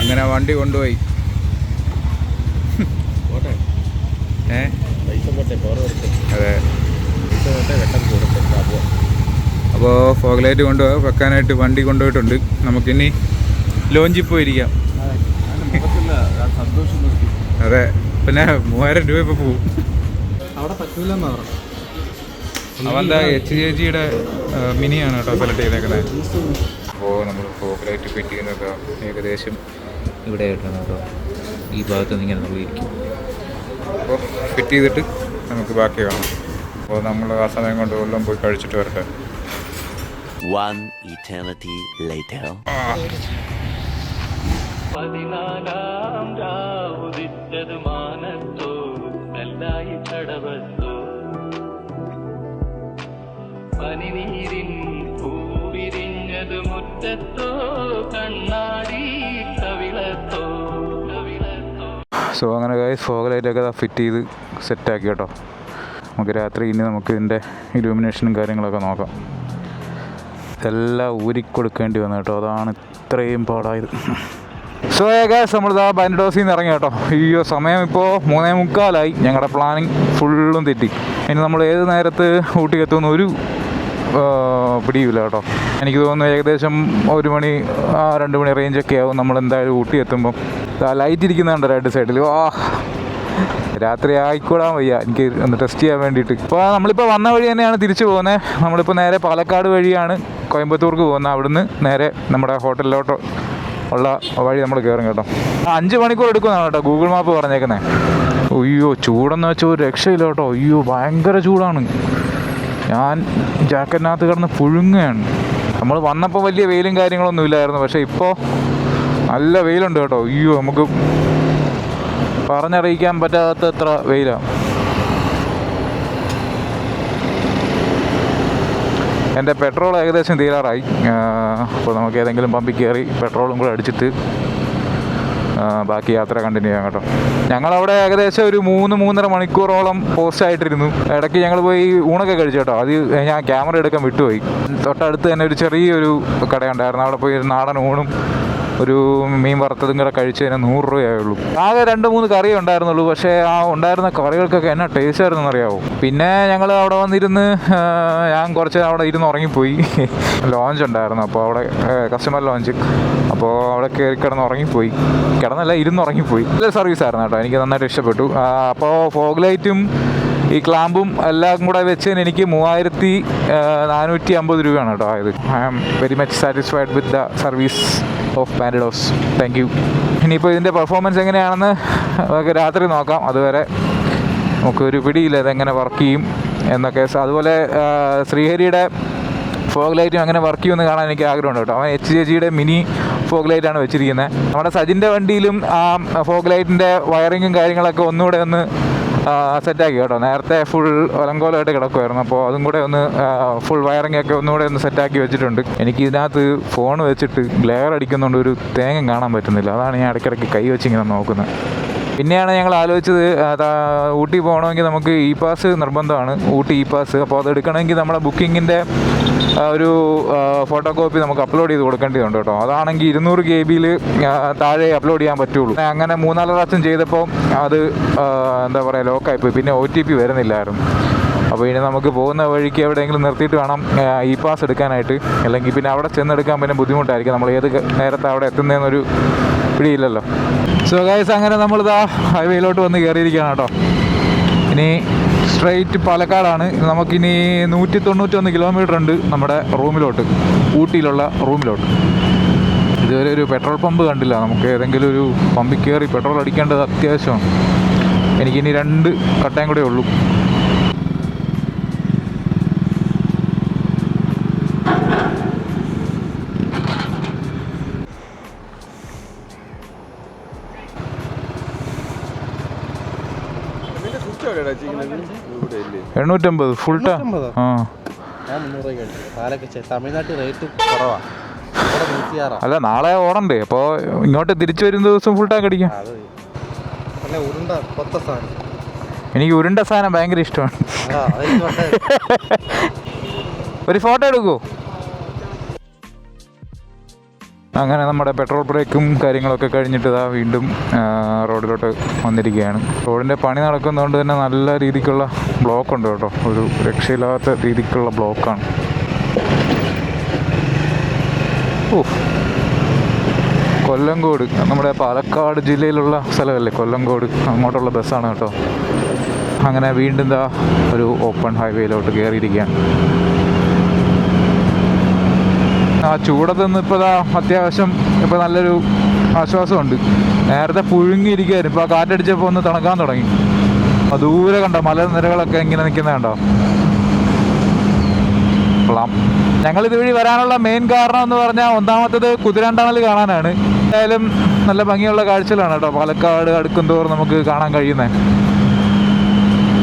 അങ്ങനെ വണ്ടി കൊണ്ടുപോയി. അതെ. അപ്പോൾ ഫോഗ് ലൈറ്റ് വെക്കാനായിട്ട് വണ്ടി കൊണ്ടുപോയിട്ടുണ്ട്. നമുക്കിനി ലോഞ്ചിൽ പോയിരിക്കാം. അതെ, പിന്നെ 3000 രൂപ ഇപ്പോൾ പോവും. അവന്താ HJGയുടെ മിനിയാണ് കേട്ടോ സെലക്ട് ചെയ്തേക്കുന്നത്. അപ്പോൾ നമ്മൾ ഫോഗ് ലൈറ്റ് ഫിറ്റ് ചെയ്യുന്നതൊക്കെ ഏകദേശം ഇവിടെ ആയിട്ടാണ് കേട്ടോ. ഈ ഭാഗത്ത് നിന്ന് ഇങ്ങനെ നമ്മൾ ഇരിക്കും. അപ്പോൾ ഫിറ്റ് ചെയ്തിട്ട് നമുക്ക് ബാക്കി കാണാം. അപ്പോൾ നമ്മൾ ആ സമയം കൊണ്ട് എല്ലാം പോയി കഴിച്ചിട്ട് വരട്ടെ. 1 eternity later. 14 രാവുദിച്ചത് മാനത്തോ നെല്ലായി കടവത്തോ പനിനീരിൻ പൂവിരിഞ്ഞത് മുറ്റത്തോ കണ്ണാടി കവിളത്തോ. സോ അങ്ങനെ ഗൈസ് ഫോഗ് ലൈറ്റൊക്കെ ഫിറ്റ് ചെയ്ത് സെറ്റാക്കി കേട്ടോ. നമുക്ക് രാത്രി ഇനി നമുക്ക് ഇതിൻ്റെ ഇലൂമിനേഷനും കാര്യങ്ങളൊക്കെ നോക്കാം. ഇതെല്ലാം ഊരിക്കൊടുക്കേണ്ടി വന്നു കേട്ടോ. അതാണ് ഇത്രയും പാടായത്. സോ ഗൈസ് നമ്മളിതാ ബാൻഡിഡോസിൽ നിന്ന് ഇറങ്ങി കേട്ടോ. അയ്യോ സമയം ഇപ്പോൾ 3:45. ഞങ്ങളുടെ പ്ലാനിങ് ഫുള്ളും തെറ്റി. ഇനി നമ്മൾ ഏത് നേരത്ത് ഊട്ടി എത്തുമെന്ന് ഒരു പിടിയില്ല കേട്ടോ. എനിക്ക് തോന്നുന്നു ഏകദേശം 1 മണി 2 മണി റേഞ്ചൊക്കെ ആവും നമ്മളെന്തായാലും ഊട്ടി എത്തുമ്പം. ലൈറ്റ് ഇരിക്കുന്നുണ്ട് രണ്ട് സൈഡിൽ. രാത്രി ആയിക്കൂടാൻ വയ്യ എനിക്ക് ഒന്ന് ടെസ്റ്റ് ചെയ്യാൻ വേണ്ടിയിട്ട്. ഇപ്പോൾ നമ്മളിപ്പോൾ വന്ന വഴി തന്നെയാണ് തിരിച്ചു പോകുന്നത്. നമ്മളിപ്പോൾ നേരെ പാലക്കാട് വഴിയാണ് കോയമ്പത്തൂർക്ക് പോകുന്നത്. അവിടുന്ന് നേരെ നമ്മുടെ ഹോട്ടലിലോട്ട് ഉള്ള വഴി നമ്മൾ കയറും കേട്ടോ. 5 മണിക്കൂർ എടുക്കുന്നതാണ് കേട്ടോ ഗൂഗിൾ മാപ്പ് പറഞ്ഞേക്കുന്നത്. അയ്യോ ചൂടെന്ന് വെച്ചാൽ ഒരു രക്ഷയില്ല കേട്ടോ. അയ്യോ ഭയങ്കര ചൂടാണ്. ഞാൻ ജാക്കറ്റിനകത്ത് കിടന്ന് പുഴുങ്ങുകയാണ്. നമ്മൾ വന്നപ്പോൾ വലിയ വെയിലും കാര്യങ്ങളൊന്നും ഇല്ലായിരുന്നു. പക്ഷേ ഇപ്പോൾ നല്ല വെയിലുണ്ട് കേട്ടോ. അയ്യോ നമുക്ക് പറഞ്ഞറിയിക്കാൻ പറ്റാത്തത്ര വെയിലാണ്. എൻ്റെ പെട്രോൾ ഏകദേശം തീരാറായി. അപ്പോൾ നമുക്ക് ഏതെങ്കിലും പമ്പിൽ കയറി പെട്രോളും കൂടെ അടിച്ചിട്ട് ബാക്കി യാത്ര കണ്ടിന്യൂ ചെയ്യാം കേട്ടോ. ഞങ്ങളവിടെ ഏകദേശം ഒരു 3-3.5 മണിക്കൂറോളം പോസ്റ്റായിട്ടിരുന്നു. ഇടയ്ക്ക് ഞങ്ങൾ പോയി ഊണൊക്കെ കഴിച്ചു കേട്ടോ. അത് ഞാൻ ക്യാമറ എടുക്കാൻ വിട്ടുപോയി. തൊട്ടടുത്ത് തന്നെ ഒരു ചെറിയൊരു കടയുണ്ടായിരുന്നു. അവിടെ പോയി ഒരു നാടൻ ഊണും ഒരു മീൻ വറുത്തതും കൂടെ കഴിച്ചതിന് 100 രൂപയായുള്ളൂ. ആകെ 2-3 കറിയേ ഉണ്ടായിരുന്നുള്ളൂ. പക്ഷേ ആ ഉണ്ടായിരുന്ന കറികൾക്കൊക്കെ എന്നാ ടേസ്റ്റ് ആയിരുന്നു അറിയാമോ. പിന്നെ ഞങ്ങൾ അവിടെ വന്നിരുന്ന് ഞാൻ കുറച്ച് അവിടെ ഇരുന്ന് ഉറങ്ങിപ്പോയി. ലോഞ്ച് ഉണ്ടായിരുന്നു. അപ്പോൾ അവിടെ കസ്റ്റമർ ലോഞ്ച്. അപ്പോൾ അവിടെ കയറി കിടന്ന് ഉറങ്ങിപ്പോയി. കിടന്നല്ല ഇരുന്ന് ഉറങ്ങിപ്പോയി. നല്ല സർവീസ് ആയിരുന്നു കേട്ടോ. എനിക്ക് നന്നായിട്ട് ഇഷ്ടപ്പെട്ടു. അപ്പോൾ ഫോഗ് ലൈറ്റും ഈ ക്ലാമ്പും എല്ലാം കൂടെ വെച്ചതിന് എനിക്ക് 3450 രൂപയാണ് കേട്ടോ ആയത്. I am very much satisfied with the service of Bandidos. Thank you. ഇനിയിപ്പോൾ ഇതിൻ്റെ പെർഫോമൻസ് എങ്ങനെയാണെന്ന് നമുക്ക് രാത്രി നോക്കാം. അതുവരെ നമുക്കൊരു പിടിയില്ല ഇതെങ്ങനെ വർക്ക് ചെയ്യും എന്നൊക്കെ. അതുപോലെ ശ്രീഹരിയുടെ ഫോഗ് ലൈറ്റും അങ്ങനെ വർക്ക് ചെയ്യുമെന്ന് കാണാൻ എനിക്ക് ആഗ്രഹമുണ്ട് കേട്ടോ. അവൻ HJGയുടെ മിനി ഫോഗ് ലൈറ്റാണ് വെച്ചിരിക്കുന്നത്. നമ്മുടെ സജിൻ്റെ വണ്ടിയിലും ആ ഫോഗ് ലൈറ്റിൻ്റെ വയറിങ്ങും കാര്യങ്ങളൊക്കെ ഒന്നുകൂടെ ഒന്ന് സെറ്റാക്കി കേട്ടോ. നേരത്തെ ഫുൾ ഒലങ്കോലമായിട്ട് കിടക്കുമായിരുന്നു. അപ്പോൾ അതും കൂടെ ഒന്ന് ഫുൾ വയറിംഗ് ഒക്കെ ഒന്നുകൂടെ ഒന്ന് സെറ്റാക്കി വെച്ചിട്ടുണ്ട്. എനിക്ക് ഇതിനകത്ത് ഫോൺ വെച്ചിട്ട് ഗ്ലെയർ അടിക്കുന്നതുകൊണ്ട് ഒരു തേങ്ങ കാണാൻ പറ്റുന്നില്ല. അതാണ് ഞാൻ ഇടയ്ക്കിടയ്ക്ക് കൈ വെച്ചിങ്ങനെ നോക്കുന്നത്. പിന്നെയാണ് ഞങ്ങൾ ആലോചിച്ചത് ഊട്ടി പോകണമെങ്കിൽ നമുക്ക് ഇ പാസ് നിർബന്ധമാണ്. Ooty E pass. അപ്പോൾ അത് എടുക്കണമെങ്കിൽ നമ്മുടെ ബുക്കിങ്ങിൻ്റെ ഒരു ഫോട്ടോ കോപ്പി നമുക്ക് അപ്ലോഡ് ചെയ്ത് കൊടുക്കേണ്ടതുണ്ട് കേട്ടോ. അതാണെങ്കിൽ 200 KB താഴെ അപ്ലോഡ് ചെയ്യാൻ പറ്റുള്ളൂ. അങ്ങനെ 3-4 പ്രാവശ്യം ചെയ്തപ്പോൾ അത് എന്താ പറയുക ലോക്കായിപ്പോയി. പിന്നെ OTP വരുന്നില്ലായിരുന്നു. അപ്പോൾ ഇനി നമുക്ക് പോകുന്ന വഴിക്ക് എവിടെയെങ്കിലും നിർത്തിയിട്ട് വേണം ഇ പാസ് എടുക്കാനായിട്ട്. അല്ലെങ്കിൽ പിന്നെ അവിടെ ചെന്നെടുക്കാൻ പിന്നെ ബുദ്ധിമുട്ടായിരിക്കും. നമ്മൾ ഏത് നേരത്തെ അവിടെ എത്തുന്നതെന്നൊരു പിടിയില്ലല്ലോ. സോ ഗൈസ്, അങ്ങനെ നമ്മളിതാ ഹൈവേയിലോട്ട് വന്ന് കയറിയിരിക്കുകയാണ് കേട്ടോ. ഇനി സ്ട്രെയിറ്റ് പാലക്കാടാണ്. നമുക്കിനി 191 കിലോമീറ്റർ ഉണ്ട് നമ്മുടെ റൂമിലോട്ട്, ഊട്ടിയിലുള്ള റൂമിലോട്ട്. ഇതുവരെ ഒരു പെട്രോൾ പമ്പ് കണ്ടില്ല. നമുക്ക് ഏതെങ്കിലും ഒരു പമ്പിൽ കയറി പെട്രോൾ അടിക്കേണ്ടത് അത്യാവശ്യമാണ്. എനിക്കിനി 2 കട്ടയും കൂടെ ഉള്ളൂ. $850 ഫുൾ ടൈം. ആ, ഞാൻ 300 രൂപയ്ക്ക് അടിച്ചു. പാലൊക്കെ തമിഴ്നാട്ടിൽ റേറ്റ് കുറവാണ്. ഇവിടെ 106. അല്ല, നാളെ ഓടണ്ടേ? അപ്പോൾ ഇങ്ങോട്ട് തിരിച്ചു വരുന്ന ദിവസം ഫുൾ ടാങ്ക് അടിക്കാം. അത് അല്ല, ഉരുണ്ട കൊത്ത സാധനം. എനിക്ക് ഉരുണ്ട സാധനം ഭയങ്കര ഇഷ്ടമാണ്. അതെനിക്ക് വേണ്ടത്. ഒരു ഫോട്ടോ എടുക്കുമോ? അങ്ങനെ നമ്മുടെ പെട്രോൾ ബ്രേക്കും കാര്യങ്ങളൊക്കെ കഴിഞ്ഞിട്ട് ഇതാ വീണ്ടും റോഡിലോട്ട് വന്നിരിക്കുകയാണ്. റോഡിൻ്റെ പണി നടക്കുന്നതുകൊണ്ട് തന്നെ നല്ല രീതിക്കുള്ള ബ്ലോക്ക് ഉണ്ട് കേട്ടോ. ഒരു രക്ഷയില്ലാത്ത രീതിക്കുള്ള ബ്ലോക്കാണ്. ഓ, കൊല്ലങ്കോട്, നമ്മുടെ പാലക്കാട് ജില്ലയിലുള്ള സ്ഥലമല്ലേ കൊല്ലങ്കോട്, അങ്ങോട്ടുള്ള ബസ്സാണ് കേട്ടോ. അങ്ങനെ വീണ്ടും ഇതാ ഒരു ഓപ്പൺ ഹൈവേയിലോട്ട് കയറിയിരിക്കുകയാണ്. ആ ചൂടത്ത് നിന്ന് ഇപ്പോൾ അത്യാവശ്യം ഇപ്പോൾ നല്ലൊരു ആശ്വാസമുണ്ട്. നേരത്തെ പുഴുങ്ങിയിരിക്കുകയായിരുന്നു. ഇപ്പോൾ ആ കാറ്റടിച്ചപ്പോൾ ഒന്ന് തണുക്കാൻ തുടങ്ങി. ദൂരെ കണ്ടോ മലനിരകളൊക്കെ ഇങ്ങനെ നിൽക്കുന്നത് കണ്ടോ. കൊള്ളാം. ഞങ്ങളിതുവഴി വരാനുള്ള മെയിൻ കാരണം എന്ന് പറഞ്ഞാൽ ഒന്നാമത്തേത് കുതിരാണ്ടണൽ കാണാനാണ്. എന്തായാലും നല്ല ഭംഗിയുള്ള കാഴ്ചകളാണ് കേട്ടോ പാലക്കാട് അടുക്കും തോറും നമുക്ക് കാണാൻ കഴിയുന്നത്.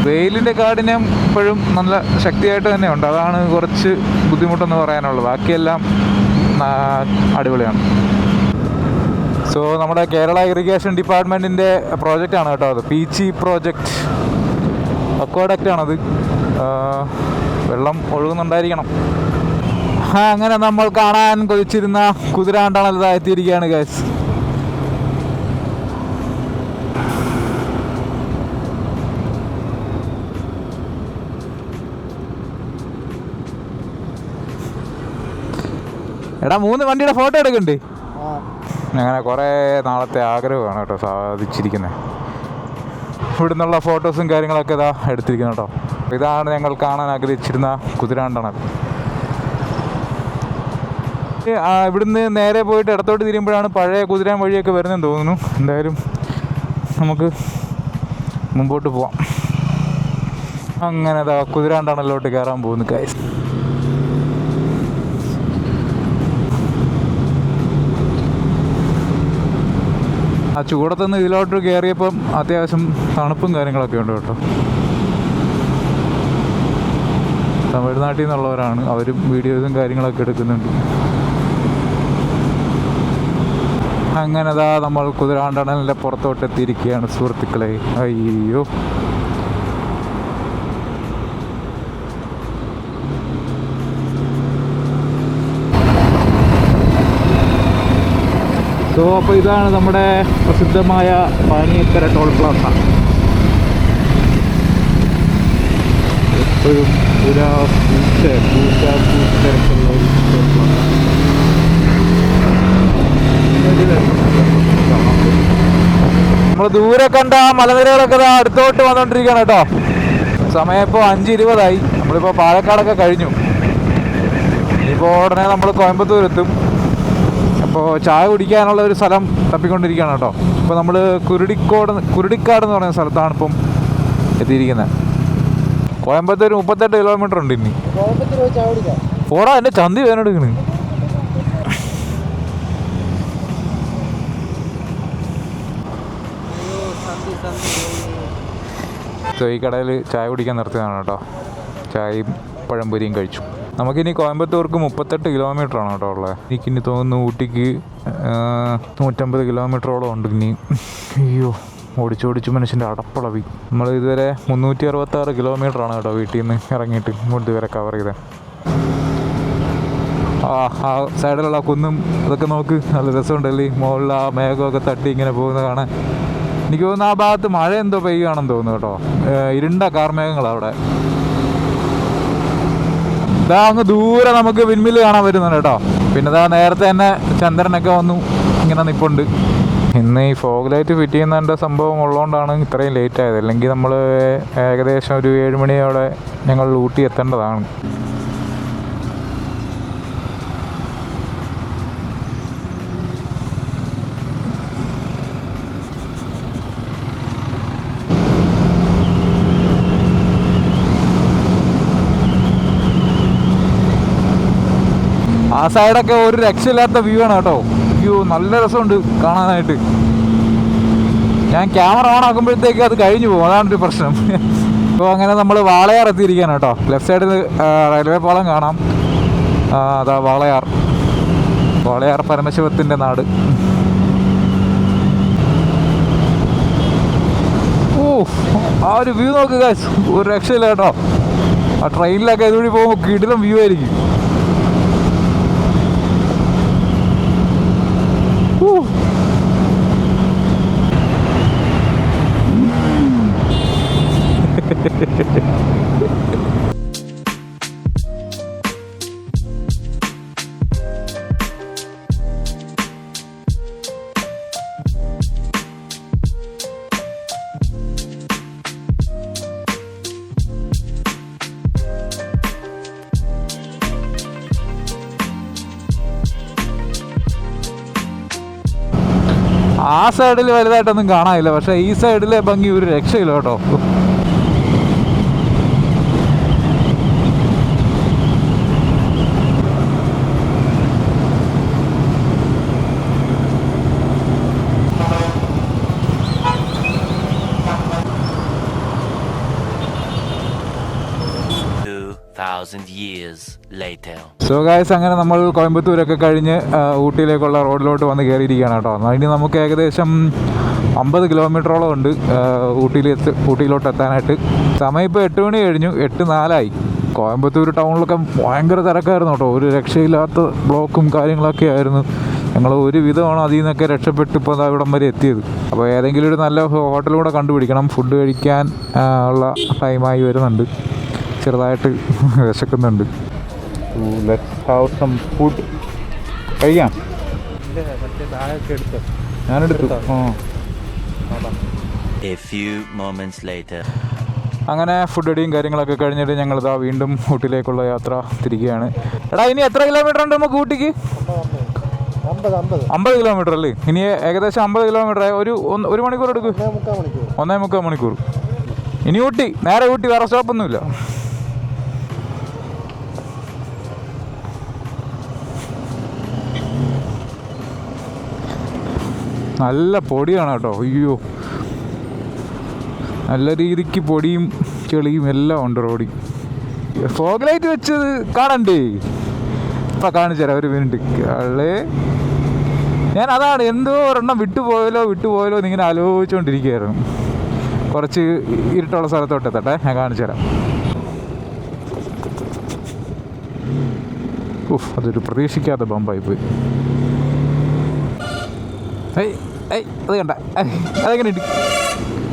വെയിലിൻ്റെ കാഠിന്യം ഇപ്പോഴും നല്ല ശക്തിയായിട്ട് തന്നെ ഉണ്ട്. അതാണ് കുറച്ച് ബുദ്ധിമുട്ടെന്ന് പറയാനുള്ളത്. ബാക്കിയെല്ലാം അടിപൊളിയാണ്. സോ നമ്മുടെ കേരള ഇറിഗേഷൻ ഡിപ്പാർട്ട്മെൻറ്റിൻ്റെ പ്രോജക്റ്റാണ് കേട്ടോ അത്. പീച്ചി പ്രോജക്റ്റ് അക്വാഡക്റ്റാണത്. വെള്ളം ഒഴുകുന്നുണ്ടായിരിക്കണം. അങ്ങനെ നമ്മൾ കാണാൻ കൊതിച്ചിരുന്ന കുതിരാണ്ടണൽ എത്തിയിരിക്കുകയാണ് ഗൈസ്. എടാ, 3 വണ്ടിയുടെ ഫോട്ടോ എടുക്കണ്ടേ? അങ്ങനെ കുറേ നാളത്തെ ആഗ്രഹമാണ് കേട്ടോ സാധിച്ചിരിക്കുന്നത്. ഇവിടെ നിന്നുള്ള ഫോട്ടോസും കാര്യങ്ങളൊക്കെ ഇതാ എടുത്തിരിക്കുന്നു കേട്ടോ. ഇതാണ് ഞങ്ങൾ കാണാൻ ആഗ്രഹിച്ചിരുന്ന കുതിരാണ്ടണൽ. ഇവിടുന്ന് നേരെ പോയിട്ട് ഇടത്തോട്ട് തിരിയുമ്പോഴാണ് പഴയ കുതിരാൻ വഴിയൊക്കെ വരുന്നതെന്ന് തോന്നുന്നു. എന്തായാലും നമുക്ക് മുമ്പോട്ട് പോവാം. അങ്ങനെ ഇതാ കുതിരാണ്ടണലിലോട്ട് കയറാൻ പോകുന്നു ഗൈസ്. ആ ചൂടത്തുനിന്ന് ഇതിലോട്ട് കയറിയപ്പം അത്യാവശ്യം തണുപ്പും കാര്യങ്ങളൊക്കെ ഉണ്ട് കേട്ടോ. തമിഴ്നാട്ടിൽ നിന്നുള്ളവരാണ്, അവരും വീഡിയോസും കാര്യങ്ങളൊക്കെ എടുക്കുന്നുണ്ട്. അങ്ങനെ ദാ നമ്മൾ കുതിരാണ്ടണലിൻ്റെ പുറത്തോട്ട് എത്തിയിരിക്കുകയാണ് സുഹൃത്തുക്കളെ. അയ്യോ, സോ അപ്പോൾ ഇതാണ് നമ്മുടെ പ്രസിദ്ധമായ പാനിയക്കര ടോൾ പ്ലാസ. എപ്പോഴും തിരക്കുള്ള ഒരു ടോൾ പ്ലാസ. നമ്മൾ ദൂരെ കണ്ട മലനിരകളൊക്കെ അടുത്തോട്ട് വന്നുകൊണ്ടിരിക്കുകയാണ് കേട്ടോ. സമയം ഇപ്പോൾ 5:20. നമ്മളിപ്പോൾ പാലക്കാടൊക്കെ കഴിഞ്ഞു. ഇനിയിപ്പോൾ ഉടനെ നമ്മൾ കോയമ്പത്തൂരെത്തും. അപ്പോൾ ചായ കുടിക്കാനുള്ള ഒരു സ്ഥലം തപ്പിക്കൊണ്ടിരിക്കുകയാണ് കേട്ടോ. ഇപ്പോൾ നമ്മൾ കുരുടിക്കാട് എന്ന് പറയുന്ന സ്ഥലത്താണ് ഇപ്പം എത്തിയിരിക്കുന്നത്. കോയമ്പത്തൂർ 38 കിലോമീറ്റർ ഉണ്ട്. ഇനി പോടാ, എൻ്റെ ചന്തി വേനെടുക്കണ്. ഈ കടയിൽ ചായ കുടിക്കാൻ നിർത്തിയതാണ് കേട്ടോ. ചായയും പഴംപൊരിയും കഴിച്ചു. നമുക്കിനി കോയമ്പത്തൂർക്ക് 38 കിലോമീറ്ററാണ് കേട്ടോ ഉള്ളത്. എനിക്കിനി തോന്നുന്നു ഊട്ടിക്ക് 150 കിലോമീറ്ററോളം ഉണ്ട് ഇനി. അയ്യോ, ഓടിച്ചോടിച്ച് മനുഷ്യൻ്റെ അടപ്പളവി. നമ്മൾ ഇതുവരെ 366 കിലോമീറ്ററാണ് കേട്ടോ വീട്ടിൽ നിന്ന് ഇറങ്ങിയിട്ട് ഇതുവരെ കവർ ചെയ്തത്. ആ സൈഡിലുള്ള കുന്നും അതൊക്കെ നോക്ക്, നല്ല രസമുണ്ടല്ലേ. മുകളിൽ ആ മേഘമൊക്കെ തട്ടി ഇങ്ങനെ പോകുന്ന കാണാൻ. എനിക്ക് തോന്നുന്നു ആ ഭാഗത്ത് മഴ എന്തോ പെയ്യുകയാണെന്ന് തോന്നുന്നു കേട്ടോ. ഇരുണ്ട കാർമേഘങ്ങളാണ് അവിടെ. ഇതാ അങ്ങ് ദൂരെ നമുക്ക് വിൻമില്ല് കാണാൻ പറ്റുന്നുണ്ട് കേട്ടോ. പിന്നെ ഇതാ നേരത്തെ തന്നെ ചന്ദ്രനൊക്കെ വന്നു ഇങ്ങനെ നിൽപ്പുണ്ട്. ഇന്ന് ഈ ഫോഗ് ലൈറ്റ് ഫിറ്റ് ചെയ്യുന്നതിൻ്റെ സംഭവം ഉള്ളതുകൊണ്ടാണ് ഇത്രയും ലേറ്റ് ആയത്. അല്ലെങ്കിൽ നമ്മൾ ഏകദേശം ഒരു 7 മണിയോടെ ഞങ്ങൾ ഊട്ടി എത്തേണ്ടതാണ്. ആ സൈഡൊക്കെ ഒരു രക്ഷയില്ലാത്ത വ്യൂ ആണ് കേട്ടോ. വ്യൂ നല്ല രസമുണ്ട് കാണാനായിട്ട്. ഞാൻ ക്യാമറ ഓൺ ആക്കുമ്പോഴത്തേക്ക് അത് കഴിഞ്ഞു പോകും, അതാണൊരു പ്രശ്നം. അപ്പോൾ അങ്ങനെ നമ്മൾ വാളയാർ എത്തിയിരിക്കുകയാണ് കേട്ടോ. ലെഫ്റ്റ് സൈഡിൽ റെയിൽവേ പാളം കാണാം. അതാ വാളയാർ, വാളയാർ പരമശിവത്തിൻ്റെ നാട്. ഓ ആ ഒരു വ്യൂ നോക്കുക ഗൈസ്, ഒരു രക്ഷയില്ല കേട്ടോ. ആ ട്രെയിനിലൊക്കെ ഇതുവഴി പോകുമ്പോൾ കിടിലം വ്യൂ ആയിരിക്കും. ആ സൈഡിൽ വലുതായിട്ടൊന്നും കാണാനില്ല, പക്ഷേ ഈ സൈഡിലെ ഭംഗി ഒരു രക്ഷയില്ല കേട്ടോ. 2,000 years later. സോ ഗായ്സ്, അങ്ങനെ നമ്മൾ കോയമ്പത്തൂരൊക്കെ കഴിഞ്ഞ് ഊട്ടിയിലേക്കുള്ള റോഡിലോട്ട് വന്ന് കയറിയിരിക്കുകയാണ് കേട്ടോ. ഇനി നമുക്ക് ഏകദേശം 50 കിലോമീറ്ററോളം ഉണ്ട് ഊട്ടിയിലോട്ട് എത്താനായിട്ട്. സമയം ഇപ്പോൾ 8 മണി കഴിഞ്ഞു, 8:04 കോയമ്പത്തൂർ ടൗണിലൊക്കെ ഭയങ്കര തിരക്കായിരുന്നു കേട്ടോ. ഒരു രക്ഷയില്ലാത്ത ബ്ലോക്കും കാര്യങ്ങളൊക്കെ ആയിരുന്നു. ഞങ്ങൾ ഒരു വിധമാണ് അതിൽ നിന്നൊക്കെ രക്ഷപ്പെട്ട് ഇപ്പോൾ ഇവിടം വരെ എത്തിയത്. അപ്പോൾ ഏതെങ്കിലും ഒരു നല്ല ഹോട്ടലൂടെ കണ്ടുപിടിക്കണം. ഫുഡ് കഴിക്കാൻ ഉള്ള ടൈമായി വരുന്നുണ്ട്. ചെറുതായിട്ട് വിശക്കുന്നുണ്ട്. Let's have some food. കഴിക്കാം. ഞാനെടുത്തു. A few moments later. അങ്ങനെ ഫുഡ് അടിയും കാര്യങ്ങളൊക്കെ കഴിഞ്ഞിട്ട് ഞങ്ങളിതാ വീണ്ടും ഊട്ടിയിലേക്കുള്ള യാത്ര തിരിക്കുകയാണ്. എടാ, ഇനി എത്ര കിലോമീറ്റർ ഉണ്ട് നമുക്ക് ഊട്ടിക്ക്? 50 കിലോമീറ്റർ അല്ലേ? ഇനി ഏകദേശം 50 കിലോമീറ്റർ. ഒരു മണിക്കൂർ എടുക്കും. 1.25 മണിക്കൂർ. ഇനി ഊട്ടി, നേരെ ഊട്ടി, വേറെ സ്റ്റോപ്പൊന്നുമില്ല. നല്ല പൊടിയാണ് കേട്ടോ. അയ്യോ, നല്ല രീതിക്ക് പൊടിയും ചെളിയും എല്ലാം ഉണ്ട് റോഡിൽ. ഫോഗ് ലൈറ്റ് വെച്ചത് കാണണ്ടേ? ഇപ്പം കാണിച്ചു തരാം, ഒരു മിനിറ്റ്. ഞാൻ അതാണ് എന്തോ ഒരെണ്ണം വിട്ടുപോയല്ലോ എന്നിങ്ങനെ ആലോചിച്ചുകൊണ്ടിരിക്കുകയായിരുന്നു. കുറച്ച് ഇരുട്ടുള്ള സ്ഥലത്തോട്ട് എത്തട്ടെ, ഞാൻ കാണിച്ചു തരാം. അതൊരു പ്രതീക്ഷിക്കാത്ത ബമ്പായിപ്പോയി. അത് കണ്ട, അതെങ്ങനെ ഉണ്ട്?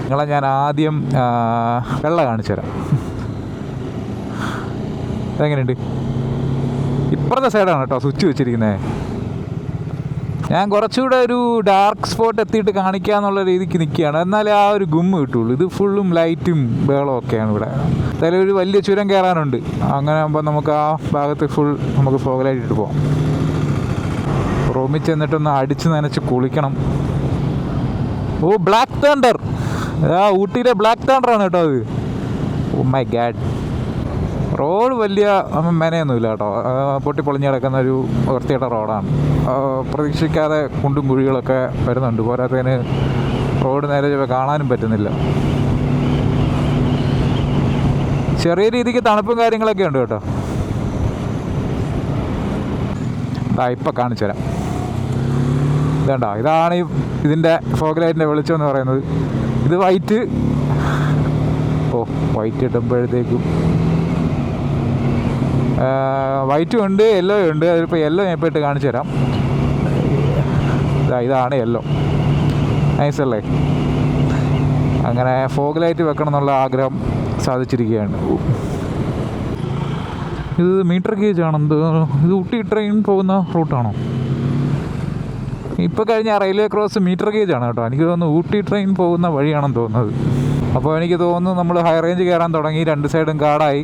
നിങ്ങളെ ഞാൻ ആദ്യം വെള്ള കാണിച്ചു തരാം. അതെങ്ങനെയുണ്ട്? ഇപ്പുറത്തെ സൈഡാണ് കേട്ടോ സ്വിച്ച് വെച്ചിരിക്കുന്നത്. ഞാൻ കുറച്ചുകൂടെ ഒരു ഡാർക്ക് സ്പോട്ട് എത്തിയിട്ട് കാണിക്കാന്നുള്ള രീതിക്ക് നിൽക്കുകയാണ്. എന്നാലേ ആ ഒരു ഗുമ്മ് കിട്ടുള്ളൂ. ഇത് ഫുള്ളും ലൈറ്റും ബേളവും ഒക്കെയാണ് ഇവിടെ. എന്തായാലും ഒരു വലിയ ചുരം കയറാനുണ്ട്. അങ്ങനെ ആകുമ്പോൾ നമുക്ക് ആ ഭാഗത്ത് നമുക്ക് ഫോഗ് ലൈറ്റ് ഇട്ട് പോകാം. റൂമിൽ ചെന്നിട്ടൊന്ന് അടിച്ച് നനച്ച് കുളിക്കണം. ഓ, ബ്ലാക്ക് തണ്ടർ. ഊട്ടിയിലെ ബ്ലാക്ക് തണ്ടറാണ് കേട്ടോ അത്. Oh my God. റോഡ് വലിയ മെനയൊന്നുമില്ല കേട്ടോ. പൊട്ടിപ്പൊളിഞ്ഞ് കിടക്കുന്ന ഒരു വൃത്തിയുടെ റോഡാണ്. പ്രതീക്ഷിക്കാതെ കുണ്ടും കുഴികളൊക്കെ വരുന്നുണ്ട്. പോരാത്തതിന് റോഡ് നേരെ കാണാനും പറ്റുന്നില്ല. ചെറിയ രീതിക്ക് തണുപ്പും കാര്യങ്ങളൊക്കെ ഉണ്ട് കേട്ടോ. ഇപ്പം കാണിച്ചു തരാം. ഇതേണ്ട, ഇതാണ് ഇതിൻ്റെ ഫോഗ് ലൈറ്റിൻ്റെ വെളിച്ചം എന്ന് പറയുന്നത്. ഇത് വൈറ്റ്. വൈറ്റ് ഇടുമ്പോഴത്തേക്കും വൈറ്റും ഉണ്ട്, യെല്ലോ ഉണ്ട്. അതിലിപ്പോൾ യെല്ലോ ഞാൻ ഇപ്പോൾ ഇട്ട് കാണിച്ചു തരാം. ഇതാണ് യെല്ലോ. നൈസല്ലേ? അങ്ങനെ ഫോഗ് ലൈറ്റ് വെക്കണം എന്നുള്ള ആഗ്രഹം സാധിച്ചിരിക്കുകയാണ്. ഇത് മീറ്റർ ഗേജ് ആണെന്തോ. ഇത് ഊട്ടി ട്രെയിൻ പോകുന്ന റൂട്ടാണോ? ഇപ്പോൾ കഴിഞ്ഞ റെയിൽവേ ക്രോസ് മീറ്റർ ഗേജ് ആണ് കേട്ടോ. എനിക്ക് തോന്നുന്നു ഊട്ടി ട്രെയിൻ പോകുന്ന വഴിയാണെന്ന് തോന്നുന്നത്. അപ്പോൾ എനിക്ക് തോന്നുന്നു നമ്മൾ ഹൈ റേഞ്ച് കയറാൻ തുടങ്ങി, രണ്ട് സൈഡും കാടായി.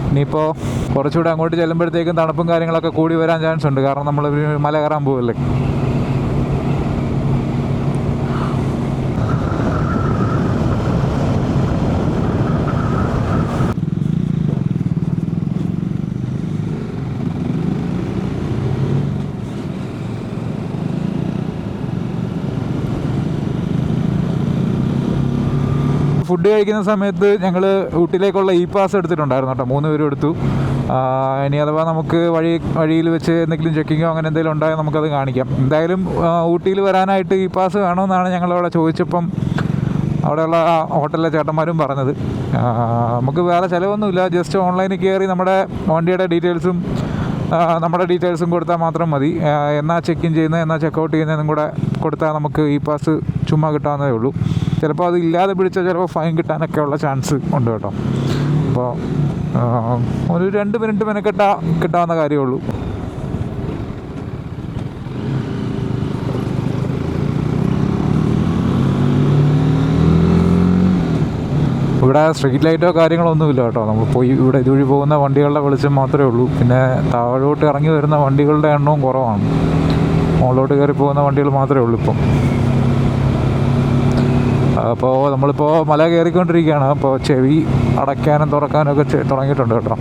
ഇനിയിപ്പോൾ കുറച്ചുകൂടെ അങ്ങോട്ട് ചെല്ലുമ്പോഴത്തേക്കും തണുപ്പും കാര്യങ്ങളൊക്കെ കൂടി വരാൻ ചാൻസ് ഉണ്ട്. കാരണം നമ്മൾ മല കയറാൻ പോകല്ലേ. ഫുഡ് കഴിക്കുന്ന സമയത്ത് ഞങ്ങൾ ഊട്ടിയിലേക്കുള്ള പാസ് എടുത്തിട്ടുണ്ടായിരുന്നു കേട്ടോ. 3 പേരും എടുത്തു. ഇനി അഥവാ നമുക്ക് വഴിയിൽ വെച്ച് എന്തെങ്കിലും ചെക്കിങ്ങോ അങ്ങനെ എന്തെങ്കിലും ഉണ്ടായാൽ നമുക്കത് കാണിക്കാം. എന്തായാലും ഊട്ടിയിൽ വരാനായിട്ട് പാസ് വേണമെന്നാണ് ഞങ്ങളവിടെ ചോദിച്ചപ്പം അവിടെയുള്ള ഹോട്ടലിലെ ചേട്ടന്മാരും പറഞ്ഞത്. നമുക്ക് വേറെ ചിലവൊന്നുമില്ല. ജസ്റ്റ് ഓൺലൈനിൽ കയറി നമ്മുടെ വണ്ടിയുടെ ഡീറ്റെയിൽസും നമ്മുടെ ഡീറ്റെയിൽസും കൊടുത്താൽ മാത്രം മതി. എന്നാ ചെക്ക് ഇൻ ചെയ്യുന്നത് എന്നാ ചെക്കൗട്ട് ചെയ്യുന്നതെന്നും കൂടെ കൊടുത്താൽ നമുക്ക് പാസ് ചുമ്മാ കിട്ടാവുന്നതേ ഉള്ളൂ. ചിലപ്പോൾ അത് ഇല്ലാതെ പിടിച്ചാൽ ചിലപ്പോൾ ഫൈൻ കിട്ടാനൊക്കെ ഉള്ള ചാൻസ് ഉണ്ട് കേട്ടോ. അപ്പോൾ ഒരു 2 മിനിറ്റ് കിട്ടാവുന്ന കാര്യമേ ഉള്ളൂ. ഇവിടെ സ്ട്രീറ്റ് ലൈറ്റോ കാര്യങ്ങളോ ഒന്നുമില്ല കേട്ടോ. നമ്മൾ പോയി ഇവിടെ ഇതുവഴി പോകുന്ന വണ്ടികളുടെ വെളിച്ചം മാത്രമേ ഉള്ളൂ. പിന്നെ താഴോട്ട് ഇറങ്ങി വരുന്ന വണ്ടികളുടെ എണ്ണവും കുറവാണ്. മുകളിലോട്ട് കയറി പോകുന്ന വണ്ടികൾ മാത്രമേ ഉള്ളൂ ഇപ്പം. അപ്പോൾ നമ്മളിപ്പോൾ മല കയറിക്കൊണ്ടിരിക്കുകയാണ്. അപ്പോൾ ചെവി അടയ്ക്കാനും തുറക്കാനും ഒക്കെ തുടങ്ങിയിട്ടുണ്ട് കേട്ടോ.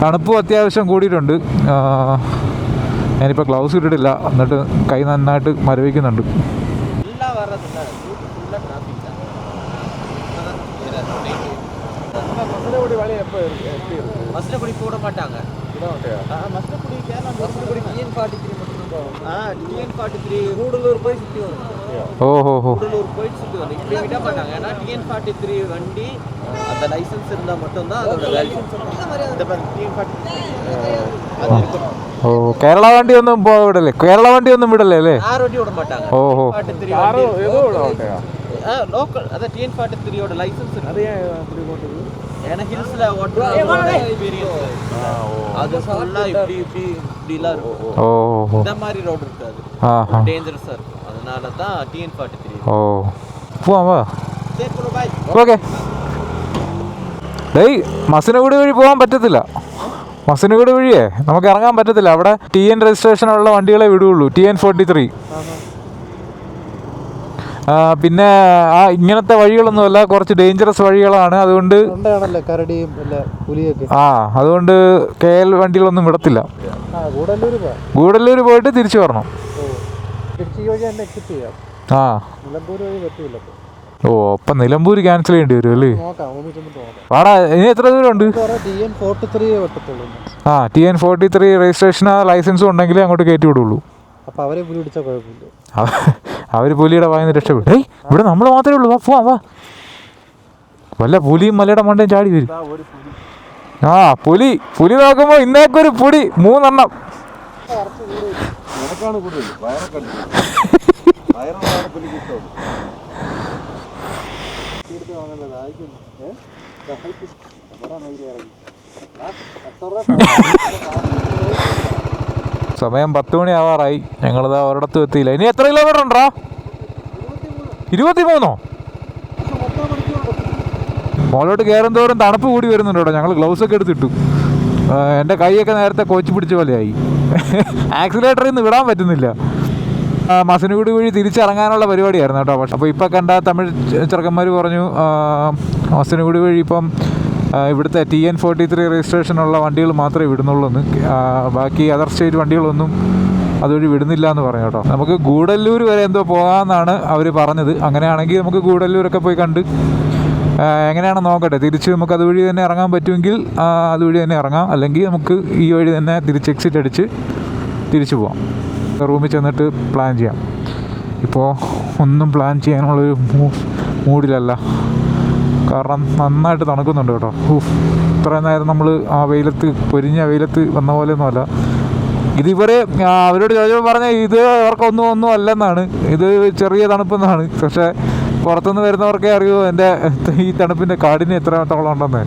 തണുപ്പും അത്യാവശ്യം കൂടിയിട്ടുണ്ട്. ഞാനിപ്പോൾ ഗ്ലൗസ് ഇട്ടിട്ടില്ല, എന്നിട്ട് കൈ നന്നായിട്ട് മരവിക്കുന്നുണ്ട്. மஸ்டபுடி போட மாட்டாங்க. மஸ்டபுடி TN43 கூடலூர் போய் சுற்றி வரும். கூடலூர் போயிட்டு சுற்றி வரும். இப்படி விட மாட்டாங்க. ஏன்னா TN43 வண்டி அந்த லைசன்ஸ் இருந்தால் மட்டும்தான் அதோட வேல்யூ. ഓ, കേരള വണ്ടി ഒന്നും വിടല്ലേ? കേരള വണ്ടി ഒന്നും വിടല്ലേ അല്ലേ? ആറ് വണ്ടി വിട മാട്ടാங்க. ഓഹോ, லோக்கல் அத TN43 ஓட லைசன்ஸ் அது ஏன்னா ஹில்ஸ்ல ஓட்டுற எக்ஸ்பீரியன்ஸ் அது ஃபுல்லா இப்படிலாம் இருக்கும். ஓ, இந்த மாதிரி ரோட் இருக்காது. டேஞ்சரஸா இருக்கும். அதனால தான் TN43. ഓ, പോവാ. சரி ப்ரோ பை. ഓക്കെ. ഡേയ്, മസിനഗുഡി വഴി പോകാൻ പറ്റത്തില്ല. മസിനഗുഡി വഴിയേ നമുക്ക് ഇറങ്ങാൻ പറ്റത്തില്ല. അവിടെ TN രജിസ്ട്രേഷനുള്ള വണ്ടികളെ വിടുകയുള്ളൂ. TN43. പിന്നെ ഇങ്ങനത്തെ വഴികളൊന്നുമല്ല, കുറച്ച് ഡേഞ്ചറസ് വഴികളാണ്. അതുകൊണ്ട് അതുകൊണ്ട് KL വണ്ടികളൊന്നും വിടത്തില്ല. ഗൂഡല്ലൂർ പോയിട്ട് തിരിച്ചു വരണം. ആ, ഓ, അപ്പം നിലമ്പൂർ ക്യാൻസൽ ചെയ്യേണ്ടി വരും അല്ലേ? വാടാ, ഇനി എത്ര ദൂരമുണ്ട്? TN43 രജിസ്ട്രേഷൻ ലൈസൻസും ഉണ്ടെങ്കിലേ അങ്ങോട്ട് കയറ്റി വിടുള്ളൂ. അവർ പുലിയുടെ വായിന്ന് രക്ഷപ്പെടും. ഏയ്, ഇവിടെ നമ്മൾ മാത്രമേ ഉള്ളൂ. വാ, വാ. വല്ല പുലിയും മലയുടെ മണ്ടയും ചാടി വരും. പുലി നോക്കുമ്പോൾ ഇന്നേക്കൊരു പുലി 3 എണ്ണം. സമയം 10 മണി ആവാറായി. ഞങ്ങളിതാ ഒരിടത്തും എത്തിയില്ല. ഇനി എത്ര കിലോമീറ്റർ ഉണ്ടോ? 23. മുകളിലോട്ട് കയറും തോറും തണുപ്പ് കൂടി വരുന്നുണ്ട് കേട്ടോ. ഞങ്ങൾ ഗ്ലൗസ് ഒക്കെ എടുത്തിട്ടു. എൻ്റെ കൈയൊക്കെ നേരത്തെ കോച്ച് പിടിച്ച പോലെയായി. ആക്സിലേറ്ററിൽ നിന്ന് വിടാൻ പറ്റുന്നില്ല. മസിനഗുഡി വഴി തിരിച്ചിറങ്ങാനുള്ള പരിപാടിയായിരുന്നു കേട്ടോ. പക്ഷേ അപ്പോൾ ഇപ്പോൾ കണ്ട തമിഴ് ചെറുക്കന്മാർ പറഞ്ഞു മസിനഗുഡി വഴി ഇപ്പം ഇവിടുത്തെ TN43 രജിസ്ട്രേഷനുള്ള വണ്ടികൾ മാത്രമേ വിടുന്നുള്ളൂ എന്ന്. ബാക്കി അതർ സ്റ്റേറ്റ് വണ്ടികളൊന്നും അതുവഴി വിടുന്നില്ല എന്ന് പറഞ്ഞു കേട്ടോ. നമുക്ക് ഗൂഡല്ലൂർ വരെ എന്തോ പോകാമെന്നാണ് അവർ പറഞ്ഞത്. അങ്ങനെയാണെങ്കിൽ നമുക്ക് ഗൂഡല്ലൂരൊക്കെ പോയി കണ്ട് എങ്ങനെയാണെന്ന് നോക്കട്ടെ. തിരിച്ച് നമുക്ക് അതുവഴി തന്നെ ഇറങ്ങാൻ പറ്റുമെങ്കിൽ അതുവഴി തന്നെ ഇറങ്ങാം. അല്ലെങ്കിൽ നമുക്ക് ഈ വഴി തന്നെ തിരിച്ച് എക്സിറ്റ് അടിച്ച് തിരിച്ചു പോവാം. റൂമിൽ ചെന്നിട്ട് പ്ലാൻ ചെയ്യാം. ഇപ്പോൾ ഒന്നും പ്ലാൻ ചെയ്യാനുള്ളൊരു മൂഡിലല്ല. കാരണം നന്നായിട്ട് തണുക്കുന്നുണ്ട് കേട്ടോ. ഇത്രയും നേരം നമ്മൾ ആ വെയിലത്ത്, പൊരിഞ്ഞ വെയിലത്ത് വന്ന പോലെയൊന്നുമല്ല. ഇതിവരെ അവരോട് ചോദിച്ചപ്പോൾ പറഞ്ഞാൽ ഇത് അവർക്കൊന്നും അല്ലെന്നാണ്. ഇത് ചെറിയ തണുപ്പെന്നാണ്. പക്ഷേ പുറത്തുനിന്ന് വരുന്നവർക്കേ അറിയൂ എൻ്റെ ഈ തണുപ്പിൻ്റെ കാഠിന്യം എത്രത്തോളം ഉണ്ടെന്ന്.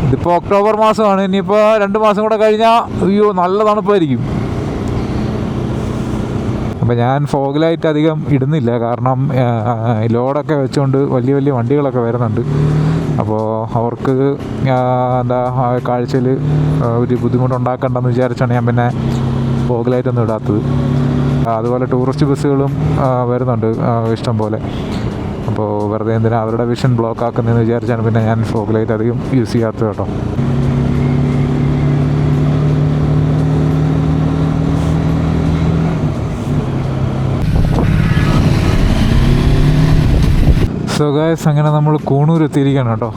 ഇതിപ്പോൾ ഒക്ടോബർ മാസമാണ്. ഇനിയിപ്പോൾ 2 മാസം കൂടെ കഴിഞ്ഞാൽ അയ്യോ നല്ല തണുപ്പായിരിക്കും. അപ്പോൾ ഞാൻ ഫോഗ് ലൈറ്റ് അധികം ഇടുന്നില്ല, കാരണം ലോഡൊക്കെ വെച്ചുകൊണ്ട് വലിയ വലിയ വണ്ടികളൊക്കെ വരുന്നുണ്ട്. അപ്പോൾ അവർക്ക് എന്താ കാഴ്ചയിൽ ഒരു ബുദ്ധിമുട്ടുണ്ടാക്കണ്ടെന്ന് വിചാരിച്ചാണ് ഞാൻ പിന്നെ ഫോഗ് ലൈറ്റൊന്നും ഇടാത്തത്. അതുപോലെ ടൂറിസ്റ്റ് ബസ്സുകളും വരുന്നുണ്ട് ഇഷ്ടം പോലെ. അപ്പോൾ വെറുതെ എന്തിനാ അവരുടെ വിഷൻ ബ്ലോക്ക് ആക്കുന്നതെന്ന് വിചാരിച്ചാണ് പിന്നെ ഞാൻ ഫോഗ് ലൈറ്റ് അധികം യൂസ് ചെയ്യാത്തത് കേട്ടോ. സോ ഗൈസ്, അങ്ങനെ നമ്മൾ കൂണൂർ എത്തിയിരിക്കുകയാണ് കേട്ടോ.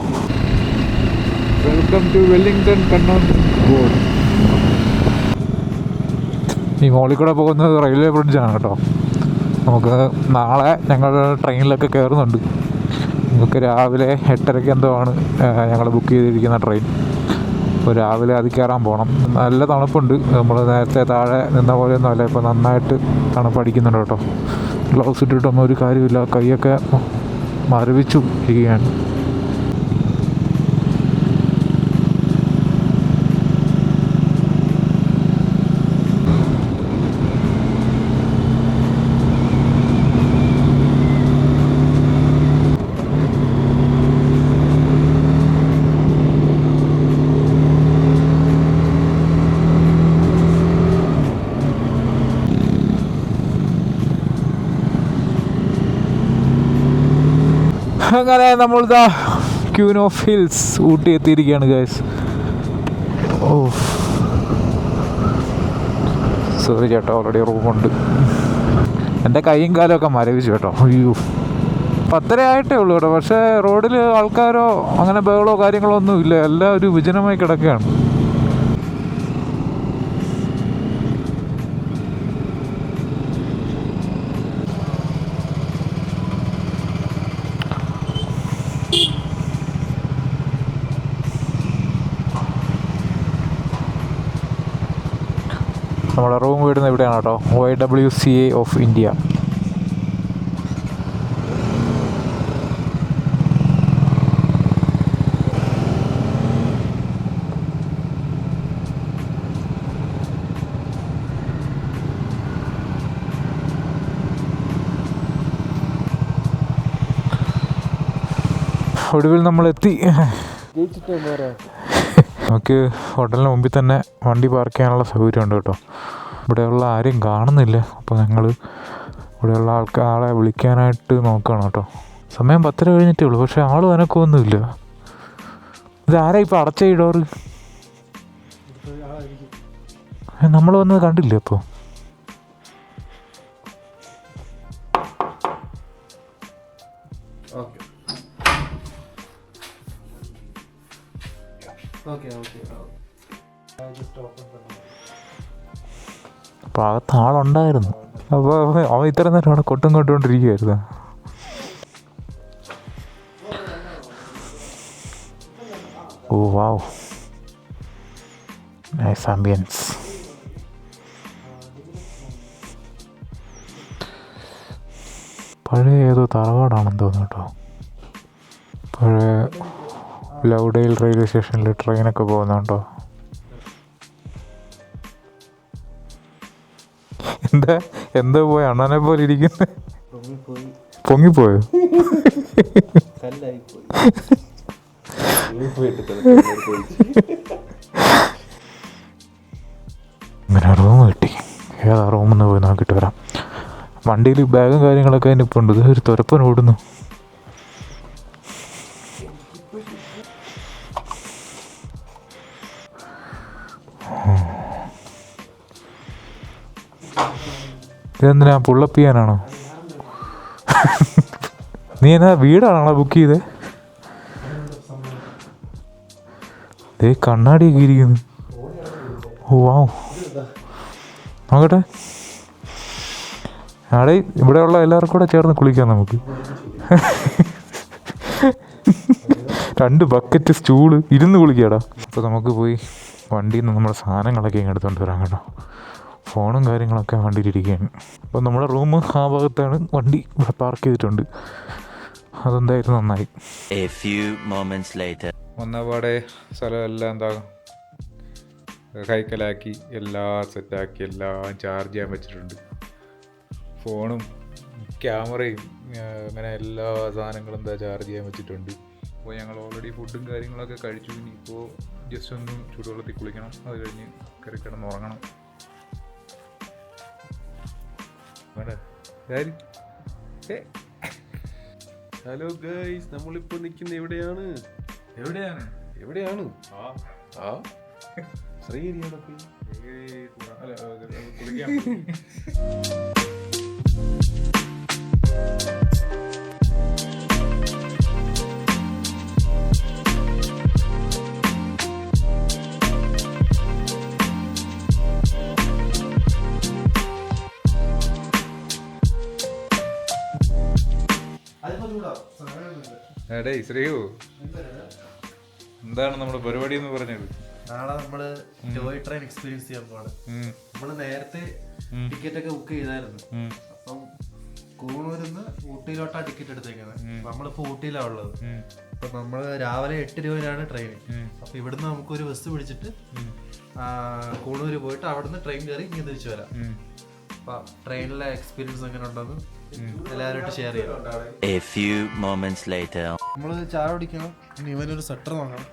Welcome to Wellington Kannur board. ഈ മോളിൽ കൂടെ പോകുന്നത് റെയിൽവേ ബ്രിഡ്ജാണ് കേട്ടോ. നമുക്ക് നാളെ ഞങ്ങൾ ട്രെയിനിലൊക്കെ കയറുന്നുണ്ട്. നമുക്ക് രാവിലെ 8:30 എന്തോ ആണ് ഞങ്ങൾ ബുക്ക് ചെയ്തിരിക്കുന്ന ട്രെയിൻ. അപ്പോൾ രാവിലെ അത് കയറാൻ പോകണം. നല്ല തണുപ്പുണ്ട്. നമ്മൾ നേരത്തെ താഴെ നിന്ന പോലെയൊന്നും അല്ല, ഇപ്പോൾ നന്നായിട്ട് തണുപ്പടിക്കുന്നുണ്ട് കേട്ടോ. ഗ്ലൗസ് ഇട്ടിട്ടൊന്നും ഒരു കാര്യമില്ല, കൈയൊക്കെ മരവിച്ചു ഇരിക്കുകയാണ്. അങ്ങനെ നമ്മളിതാ ക്യൂൻ ഓഫ് ഹിൽസ് ഊട്ടി എത്തിയിരിക്കുകയാണ് ഗൈസ്. ഓ സോറി ചേട്ടാ, ഓൾറെഡി റൂമുണ്ട്. എൻ്റെ കൈയും കാലമൊക്കെ മരവിച്ചു കേട്ടോ. അയ്യോ, 10:30 ആയിട്ടേ ഉള്ളൂ കേട്ടോ. പക്ഷേ റോഡിൽ ആൾക്കാരോ അങ്ങനെ ബഹളോ കാര്യങ്ങളോ ഒന്നും ഇല്ല. എല്ലാം ഒരു വിജനമായി കിടക്കുകയാണ്. നമ്മുടെ റൂം വീടുന്ന ഇവിടെയാണ് കേട്ടോ. YWCA of India. ഒടുവിൽ നമ്മളെത്തി. നമുക്ക് ഹോട്ടലിന് മുമ്പിൽ തന്നെ വണ്ടി പാർക്ക് ചെയ്യാനുള്ള സൗകര്യമുണ്ട് കേട്ടോ. ഇവിടെയുള്ള ആരെയും കാണുന്നില്ല. അപ്പോൾ ഞങ്ങൾ ഇവിടെയുള്ള ആളെ വിളിക്കാനായിട്ട് നോക്കുകയാണ് കേട്ടോ. സമയം 10:30 കഴിഞ്ഞിട്ടേ ഉള്ളൂ, പക്ഷേ ആൾ അനക്കൊന്നുമില്ല. ഇതാരാ ഇപ്പോൾ അടച്ച ഈ ഡോറ്? നമ്മൾ വന്നത് കണ്ടില്ലേ അപ്പോൾ? അപ്പോൾ അകത്ത് ആളുണ്ടായിരുന്നു. അപ്പോൾ അവൻ ഇത്ര നേരം അവിടെ കൊട്ടും കൊണ്ടുകൊണ്ടിരിക്കുകയായിരുന്നു. ഓ വാവ്, നൈസ് ആംബിയൻസ്. പഴയ ഏതോ തറവാടാണെന്ന് തോന്നുന്നു കേട്ടോ. പഴയ ലൗഡേൽ റെയിൽവേ സ്റ്റേഷനിൽ ട്രെയിനൊക്കെ പോകുന്നുണ്ടോ? എന്താ പോയി അണ്ണനെ പോലെ ഇരിക്കുന്നത്? പൊങ്ങിപ്പോയോ? ഇങ്ങനെ റൂം കിട്ടി. ഏതാ റൂമെന്ന് പോയി നോക്കിയിട്ട് വരാം. വണ്ടിയിൽ ബാഗും കാര്യങ്ങളൊക്കെ തന്നെ ഇപ്പോൾ ഉണ്ട്. ഒരു തുരപ്പൻ ഓടുന്നു. ഇതെന്തിനാ, പുള്ളപ്പ് ചെയ്യാനാണോ? നീ എന്നാ വീടാണോ ബുക്ക് ചെയ്തേ? ദേ കണ്ണാടിയൊക്കെ ഇരിക്കുന്നു. ഓ വാവ്, നോക്കട്ടെ. ആടെ ഇവിടെയുള്ള എല്ലാവർക്കും കൂടെ ചേർന്ന് കുളിക്കാം നമുക്ക്. 2 ബക്കറ്റ് സ്റ്റൂള് ഇരുന്ന് കുളിക്കാടാ. അപ്പോൾ നമുക്ക് പോയി വണ്ടിയിൽ നിന്ന് നമ്മുടെ സാധനങ്ങളൊക്കെ ഇങ്ങ് എടുത്തുകൊണ്ട് വരാം കേട്ടോ. ഫോണും കാര്യങ്ങളൊക്കെ വണ്ടിയിലിരിക്കുകയാണ്. അപ്പോൾ നമ്മുടെ റൂം ആ ഭാഗത്താണ്. വണ്ടി ഇവിടെ പാർക്ക് ചെയ്തിട്ടുണ്ട്. അതെന്തായാലും നന്നായി. വന്നപാടെ സ്ഥലമെല്ലാം എന്താ കൈക്കലാക്കി എല്ലാം സെറ്റാക്കി എല്ലാം ചാർജ് ചെയ്യാൻ വെച്ചിട്ടുണ്ട്. ഫോണും ക്യാമറയും അങ്ങനെ എല്ലാ സാധനങ്ങളും എന്താ ചാർജ് ചെയ്യാൻ വെച്ചിട്ടുണ്ട്. അപ്പോൾ ഞങ്ങൾ ഓൾറെഡി ഫുഡും കാര്യങ്ങളൊക്കെ കഴിച്ചു. ഇനിയിപ്പോൾ ജസ്റ്റ് ഒന്ന് ചൂടുവെള്ളത്തിൽ കുളിക്കണം, അത് കഴിഞ്ഞ് കയറി കിടന്ന് ഉറങ്ങണം. ഹലോ ഗൈസ്, നമ്മളിപ്പോ നിൽക്കുന്ന എവിടെയാണ്? ശ്രീഹരിയാണ്. എടേ ശ്രീയു, എന്താണ് നമ്മുടെ പരിപാടി എന്ന് പറഞ്ഞത്? നാളെ നമ്മള് ടോയ് ട്രെയിൻ എക്സ്പീരിയൻസ് ചെയ്യാൻ പോവാണ്. നമ്മള് നേരത്തെ ടിക്കറ്റ് ഒക്കെ ബുക്ക് ചെയ്തായിരുന്നു. അപ്പം കൂണൂരിന്ന് ഊട്ടിയിലോട്ടാ ടിക്കറ്റ് എടുത്തേക്കുന്നത്. നമ്മളിപ്പോ ഊട്ടിയിലാ ഉള്ളത്. അപ്പൊ നമ്മള് രാവിലെ 8 രൂപയിലാണ് ട്രെയിൻ. അപ്പൊ ഇവിടുന്ന് നമുക്ക് ഒരു ബസ് പിടിച്ചിട്ട് കൂണൂര് പോയിട്ട് അവിടുന്ന് ട്രെയിൻ കയറി ഇങ്ങനെ തിരിച്ചു വരാം. അപ്പൊ ട്രെയിനിലെ എക്സ്പീരിയൻസ് എങ്ങനെ ഉണ്ടെന്ന് എല്ലാവരുമായിട്ട് ഷെയർ ചെയ്യാം. A few moments later. നമ്മള് ചായ കുടിക്കണം. ഇനി ഇവനൊരു സ്വെറ്റർ വാങ്ങണം.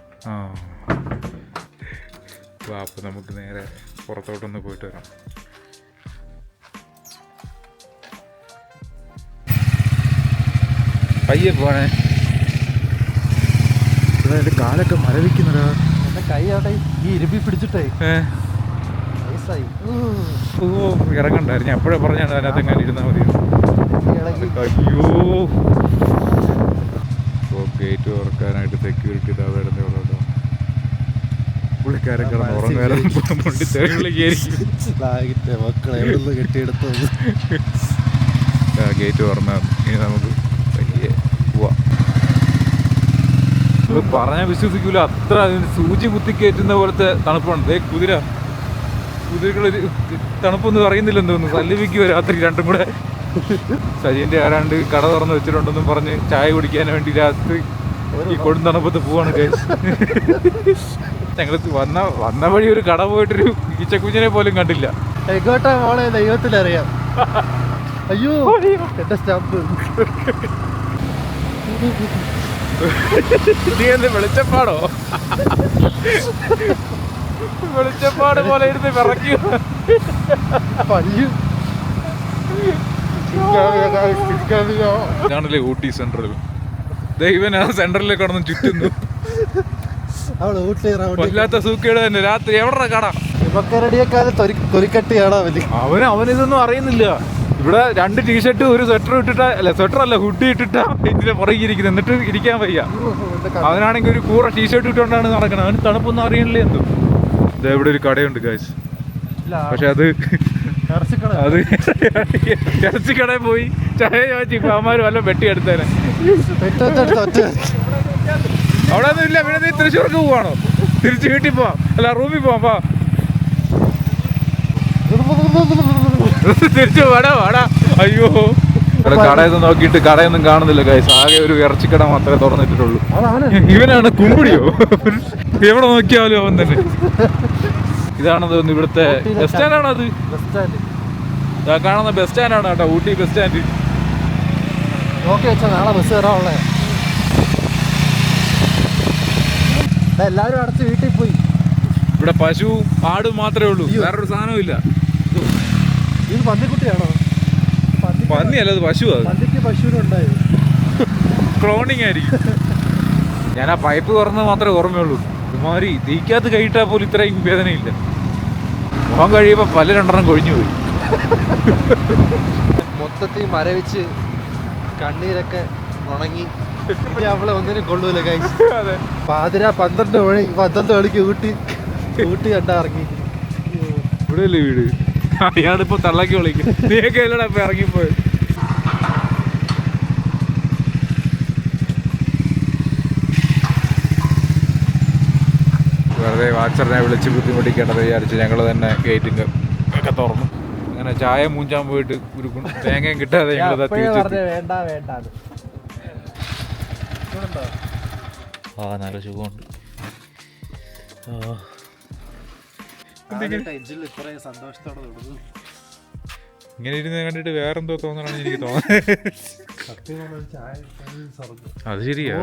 അപ്പോൾ നമുക്ക് നേരെ പുറത്തോട്ടൊന്ന് പോയിട്ട് വരാം. പയ്യെ പോണേ. എൻ്റെ കാലൊക്കെ മരവിക്കുന്നതാ. എന്റെ കൈ ആട്ടെ ഈ ഇരുമ്പി പിടിച്ചിട്ടേ ഇറങ്ങണ്ടായിരുന്നു. ഞാൻ എപ്പോഴേ പറഞ്ഞാണ് അതിനകത്ത് എങ്ങനെ ഇരുന്നാൽ മതി. അയ്യോ, ഗേറ്റ് തുറക്കാനായിട്ട് സെക്യൂരിറ്റി ഇതാ വരുന്നേ ഉള്ളൂ. പുള്ളിക്കാരൻ കിടന്ന് ഉറങ്ങാനും മക്കളെ എവിടെ കെട്ടിയെടുത്തത്. ഗേറ്റ് തുറന്നാൽ ഇനി നമുക്ക് പയ്യെ പോവാം. പറഞ്ഞാൽ വിശ്വസിക്കൂല, അത്ര അതിന് സൂചി കുത്തിക്കയറ്റുന്ന പോലത്തെ തണുപ്പാണ്. കുതിരകളൊരു തണുപ്പൊന്നും അറിയുന്നില്ലെന്ന് തോന്നുന്നു. സല്ലിപ്പിക്കുക രാത്രി രണ്ടും കൂടെ. സജീൻ്റെ ആരാണ്ട് കട തുറന്ന് വെച്ചിട്ടുണ്ടെന്നും പറഞ്ഞ് ചായ കുടിക്കാൻ വേണ്ടി രാത്രി ഈ കൊടും തണുപ്പത്ത് പോവാണ്. ഞങ്ങൾ വന്ന വഴി ഒരു കട പോയിട്ടൊരു ഈച്ചക്കുഞ്ഞിനെ പോലും കണ്ടില്ല. എങ്ങോട്ടാ മോളെ ദൈവത്തിലറിയാം. അയ്യോ എന്റെ സ്റ്റാമ്പ്. നീ എന്ത് വെളിച്ചപ്പാടോ? വെളിച്ചപ്പാട് പോലെ ഇരുന്ന് വിറയ്ക്കുക. ഞാണല്ലേ ഊട്ടി സെൻട്രൽ. ദൈവൻ ആ സെൻട്രലിൽ കിടന്ന് ചുറ്റുന്നു. വല്ലാത്ത സൂക്കേട് തന്നെ. രാത്രി എവിടെ കട അവനിതൊന്നും അറിയുന്നില്ല. ഇവിടെ 2 ടീഷർട്ട് ഒരു സ്വെറ്റർ ഇട്ടിട്ടാ, അല്ല സ്വെറ്റർ അല്ല ഹുഡി ഇട്ടിട്ടാ ഇതിന്റെ പുറകെ ഇരിക്കുന്നത്. എന്നിട്ട് ഇരിക്കാൻ വയ്യ. അവനാണെങ്കിൽ ഒരു കൂറ ടീഷർട്ട് ഇട്ടുകൊണ്ടാണ് നടക്കുന്നത്. അവന് തണുപ്പൊന്നും അറിയണില്ലേ എന്തോ. ഇത് ഇവിടെ ഒരു കടയുണ്ട് ഗൈസ്. പക്ഷെ അത് ഇറച്ചിക്കടയിൽ പോയി ചായ ചോദിച്ചു അമ്മമാര് വല്ല വെട്ടിയെടുത്തേനെ. അവിടെ ഒന്നും ഇല്ല. പിന്നെ നീ തൃശ്ശൂർക്ക് പോവാണോ? തിരിച്ച് വീട്ടിൽ പോവാം, അല്ല റൂമിൽ പോവാം. വാ തിരിച്ചു വാടാ. അയ്യോ, കടയൊന്നും നോക്കിയിട്ട് കടയൊന്നും കാണുന്നില്ല ഗൈസ്. ആകെ ഒരു ഇറച്ചിക്കട മാത്രമേ തുറന്നിട്ടുള്ളൂ. ഇവനാണ് കുമ്പിടിയോ? എവിടെ നോക്കിയാലും അവൻ തന്നെ. ഇതാണെന്ന് തോന്നുന്നു ഇവിടുത്തെ ബസ് സ്റ്റാൻഡാണോ അത്? കാണുന്ന ബസ് സ്റ്റാൻഡാണ് കേട്ടോ, ഊട്ടി ബസ് സ്റ്റാൻഡ്. നാളെ ബസ് കയറാനുള്ള എല്ലാവരും അടച്ച് വീട്ടിൽ പോയി. ഇവിടെ പശുവും ആടും മാത്രമേ ഉള്ളൂ, വേറൊരു സാധനവും ഇല്ല. ഇത് പന്നിക്കുട്ടിയാണോ? പന്നിയല്ല, അത് പശു. പന്നിക്ക് പശുവിനുണ്ടായത് ക്ലോണിങ് ആയിരിക്കും. ഞാൻ ആ പൈപ്പ് തുറന്നത് മാത്രമേ ഓർമ്മയുള്ളൂ. ഇതുമാതിരി തീക്കകത്ത് കഴിയിട്ടാൽ പോലും ഇത്രയും വേദനയില്ല. മുഖം കഴിയുമ്പോൾ പല 2 കൊഴിഞ്ഞു പോയി. മൊത്തത്തിൽ മരവിച്ച് കണ്ണീരൊക്കെ ഉണങ്ങി. അവളെ ഒന്നിനും കൊള്ളൂല കഴിച്ച്. പാതിര 12 മണിക്ക് ഊട്ടി കണ്ടാ ഇറങ്ങി. ഇവിടെ അല്ലേ വീട്? അയാളിപ്പോ തള്ളാക്കി വിളിക്കും. നീയൊക്കെ അല്ലടാ ഇപ്പൊ ഇറങ്ങിപ്പോയി. വെറുതെ വാച്ചറിനെ വിളിച്ച് ബുദ്ധിമുട്ടിക്കേണ്ടത് വിചാരിച്ച് ഞങ്ങൾ തന്നെ ഗേറ്റിങ് ഒക്കെ തുറന്നു. അങ്ങനെ ചായ മൂഞ്ചാൻ പോയിട്ട് ഒരു തേങ്ങയും കിട്ടാതെ ഞങ്ങൾ വേണ്ട നല്ല സുഖമുണ്ട്. എഡ്ജിൽ ഇത്രയും സന്തോഷത്തോടെ തൊടുന്നു. ഇങ്ങനെ ഇരുന്ന് കണ്ടിട്ട് വേറെന്തോ തോന്നണമെന്ന് എനിക്ക് തോന്നുന്നത്. അത് ശരിയാ.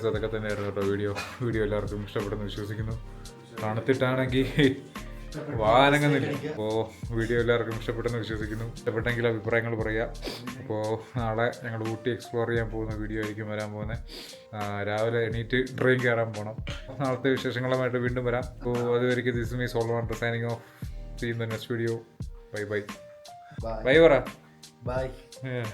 അതൊക്കെ തന്നെയായിരുന്നു കേട്ടോ വീഡിയോ എല്ലാവർക്കും ഇഷ്ടപ്പെടുന്നു വിശ്വസിക്കുന്നു. തണുത്തിട്ടാണെങ്കിൽ വാഹനങ്ങളില്ല. അപ്പോൾ വീഡിയോ എല്ലാവർക്കും ഇഷ്ടപ്പെട്ടെന്ന് വിശ്വസിക്കുന്നു. ഇഷ്ടപ്പെട്ടെങ്കിൽ അഭിപ്രായങ്ങൾ പറയുക. അപ്പോൾ നാളെ ഞങ്ങൾ ഊട്ടി എക്സ്പ്ലോർ ചെയ്യാൻ പോകുന്ന വീഡിയോ ആയിരിക്കും വരാൻ പോകുന്നത്. രാവിലെ എണീറ്റ് ട്രെയിൻ കയറാൻ പോകണം. നാളത്തെ വിശേഷങ്ങളുമായിട്ട് വീണ്ടും വരാം. അപ്പോൾ അതുവരെയ്ക്ക് ദിസ് മീ സോൾവാൻ signing off. See you in the next video. Bye bye. Bye പറ. Bye. Yeah.